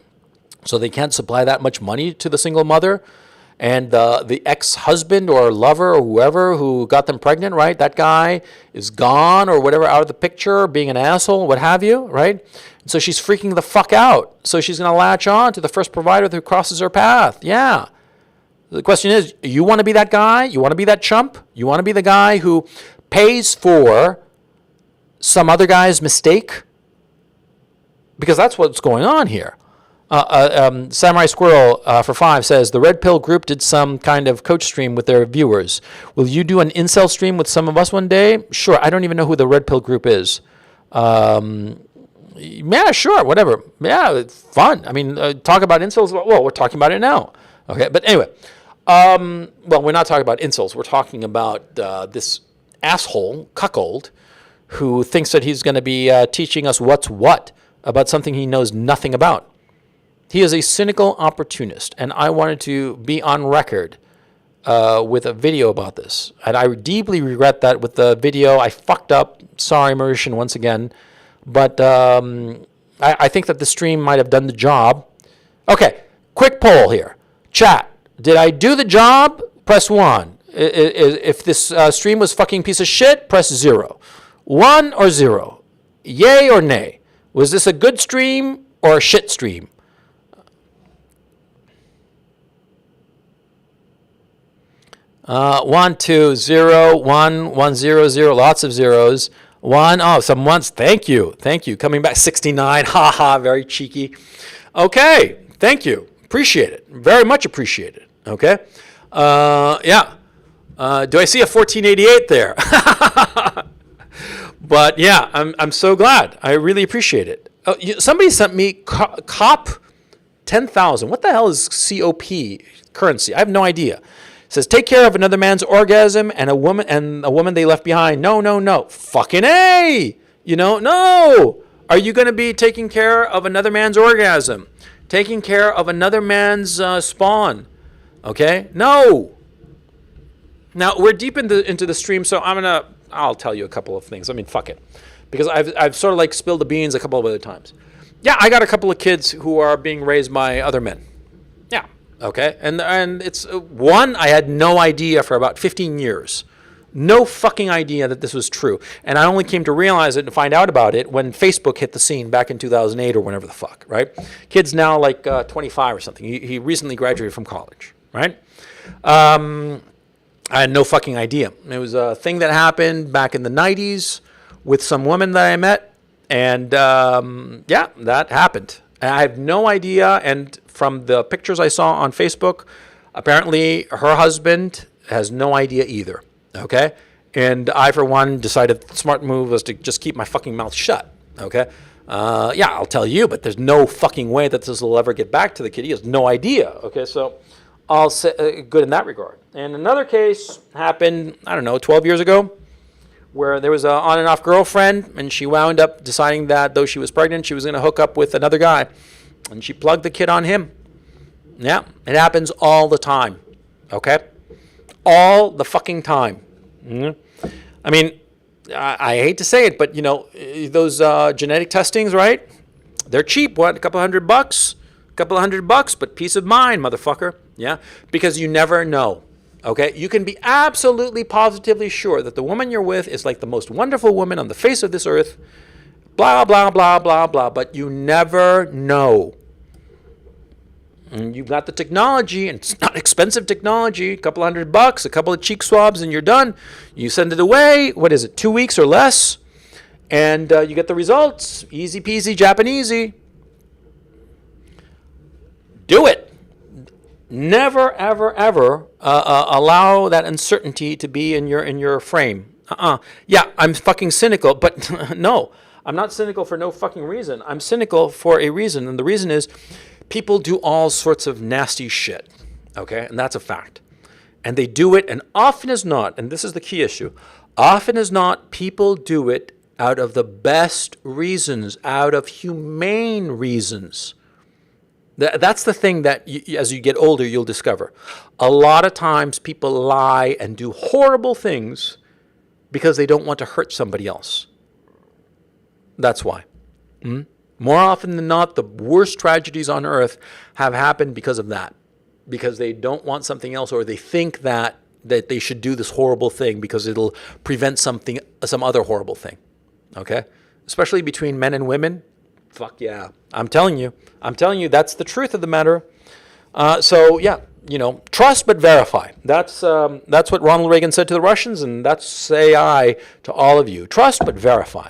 so they can't supply that much money to the single mother. And the ex-husband or lover or whoever who got them pregnant, right? That guy is gone or whatever, out of the picture, being an asshole, what have you, right? And so she's freaking the fuck out. So she's going to latch on to the first provider who crosses her path. Yeah. The question is, you want to be that guy? You want to be that chump? You want to be the guy who pays for some other guy's mistake? Because that's what's going on here. Samurai Squirrel for $5 says, the Red Pill Group did some kind of coach stream with their viewers. Will you do an incel stream with some of us one day? Sure. I don't even know who the Red Pill Group is. Yeah, sure, whatever. Yeah, it's fun. I mean, talk about incels. Well, we're talking about it now. Okay, but anyway. Well, we're not talking about incels. We're talking about this asshole, cuckold, who thinks that he's going to be teaching us what's what about something he knows nothing about. He is a cynical opportunist, and I wanted to be on record with a video about this. And I deeply regret that with the video. I fucked up. Sorry, Mauritian, once again. But I think that the stream might have done the job. Okay, quick poll here. Chat, did I do the job? Press 1. If this stream was fucking piece of shit, press 0. 1 or 0. Yay or nay? Was this a good stream or a shit stream? 120, lots of zeros. Some ones. Thank you. Coming back 69. Ha, very cheeky. Okay, thank you. Appreciate it. Very much appreciate it. Okay. Yeah. Do I see a 1488 there? But yeah, I'm so glad. I really appreciate it. Somebody sent me COP 10,000. What the hell is COP currency? I have no idea. It says take care of another man's orgasm and a woman they left behind. No. Fucking A. No. Are you going to be taking care of another man's orgasm? Taking care of another man's spawn? Okay? No. Now we're deep into the stream, so I'll tell you a couple of things. I mean, fuck it, because I've sort of like spilled the beans a couple of other times. Yeah, I got a couple of kids who are being raised by other men. Yeah, okay, and it's one I had no idea for about 15 years, no fucking idea that this was true, and I only came to realize it and find out about it when Facebook hit the scene back in 2008 or whenever the fuck, right? Kid's now like 25 or something. He recently graduated from college, right? I had no fucking idea. It was a thing that happened back in the 90s with some woman that I met. And yeah, that happened. I have no idea. And from the pictures I saw on Facebook, apparently her husband has no idea either. Okay? And I, for one, decided the smart move was to just keep my fucking mouth shut. Okay? Yeah, I'll tell you, but there's no fucking way that this will ever get back to the kid. He has no idea. Okay? So I'll say good in that regard. And another case happened, 12 years ago, where there was an on and off girlfriend, and she wound up deciding that though she was pregnant, she was going to hook up with another guy. And she plugged the kid on him. Yeah, it happens all the time. Okay? All the fucking time. Mm-hmm. I mean, I hate to say it, but, those genetic testings, right? They're cheap. What, a couple $100? $100, but peace of mind, motherfucker. Yeah, because you never know. Okay, you can be absolutely positively sure that the woman you're with is like the most wonderful woman on the face of this earth. Blah blah blah blah blah. But you never know. And you've got the technology, and it's not expensive technology. A couple $100, a couple of cheek swabs, and you're done. You send it away. What is it? 2 weeks or less, and you get the results. Easy peasy, Japanesey. Do it. Never, ever, ever allow that uncertainty to be in your frame. Yeah, I'm fucking cynical, but no, I'm not cynical for no fucking reason. I'm cynical for a reason, and the reason is people do all sorts of nasty shit, okay? And that's a fact. And they do it, and often as not, and this is the key issue, often as not, people do it out of the best reasons, out of humane reasons. That's the thing that as you get older, you'll discover. A lot of times people lie and do horrible things because they don't want to hurt somebody else. That's why. More often than not, the worst tragedies on earth have happened because of that. Because they don't want something else, or they think that they should do this horrible thing because it'll prevent some other horrible thing. Okay? Especially between men and women. Fuck yeah. I'm telling you, that's the truth of the matter. So yeah, trust but verify. That's what Ronald Reagan said to the Russians, and that's say I to all of you. Trust but verify.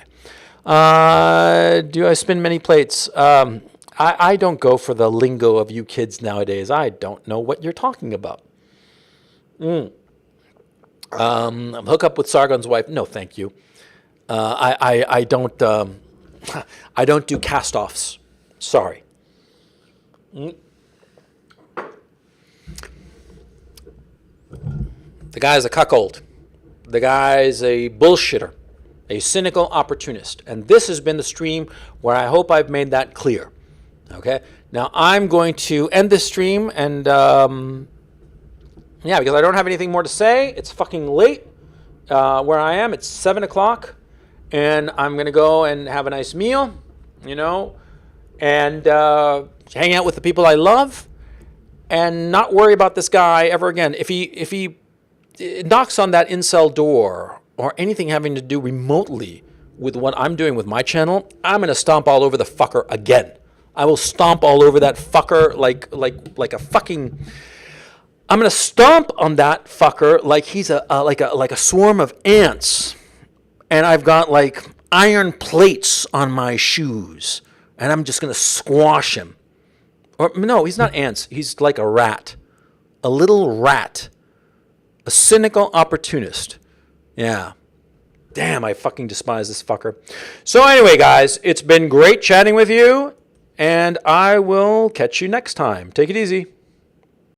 Do I spin many plates? I don't go for the lingo of you kids nowadays. I don't know what you're talking about. Hook up with Sargon's wife? No, thank you. I don't. I don't do cast-offs. Sorry. The guy's a cuckold. The guy's a bullshitter, a cynical opportunist. And this has been the stream where I hope I've made that clear. Okay? Now, I'm going to end this stream, and yeah, because I don't have anything more to say. It's fucking late where I am. It's 7 o'clock. And I'm going to go and have a nice meal, and hang out with the people I love, and not worry about this guy ever again. If he knocks on that incel door or anything having to do remotely with what I'm doing with my channel, I'm going to stomp all over the fucker again. I will stomp all over that fucker like a fucking... I'm gonna stomp on that fucker like he's like a swarm of ants, and I've got like iron plates on my shoes, and I'm just gonna squash him. Or no, he's not ants. He's like a rat, a little rat, a cynical opportunist. Yeah. Damn, I fucking despise this fucker. So anyway, guys, it's been great chatting with you, and I will catch you next time. Take it easy.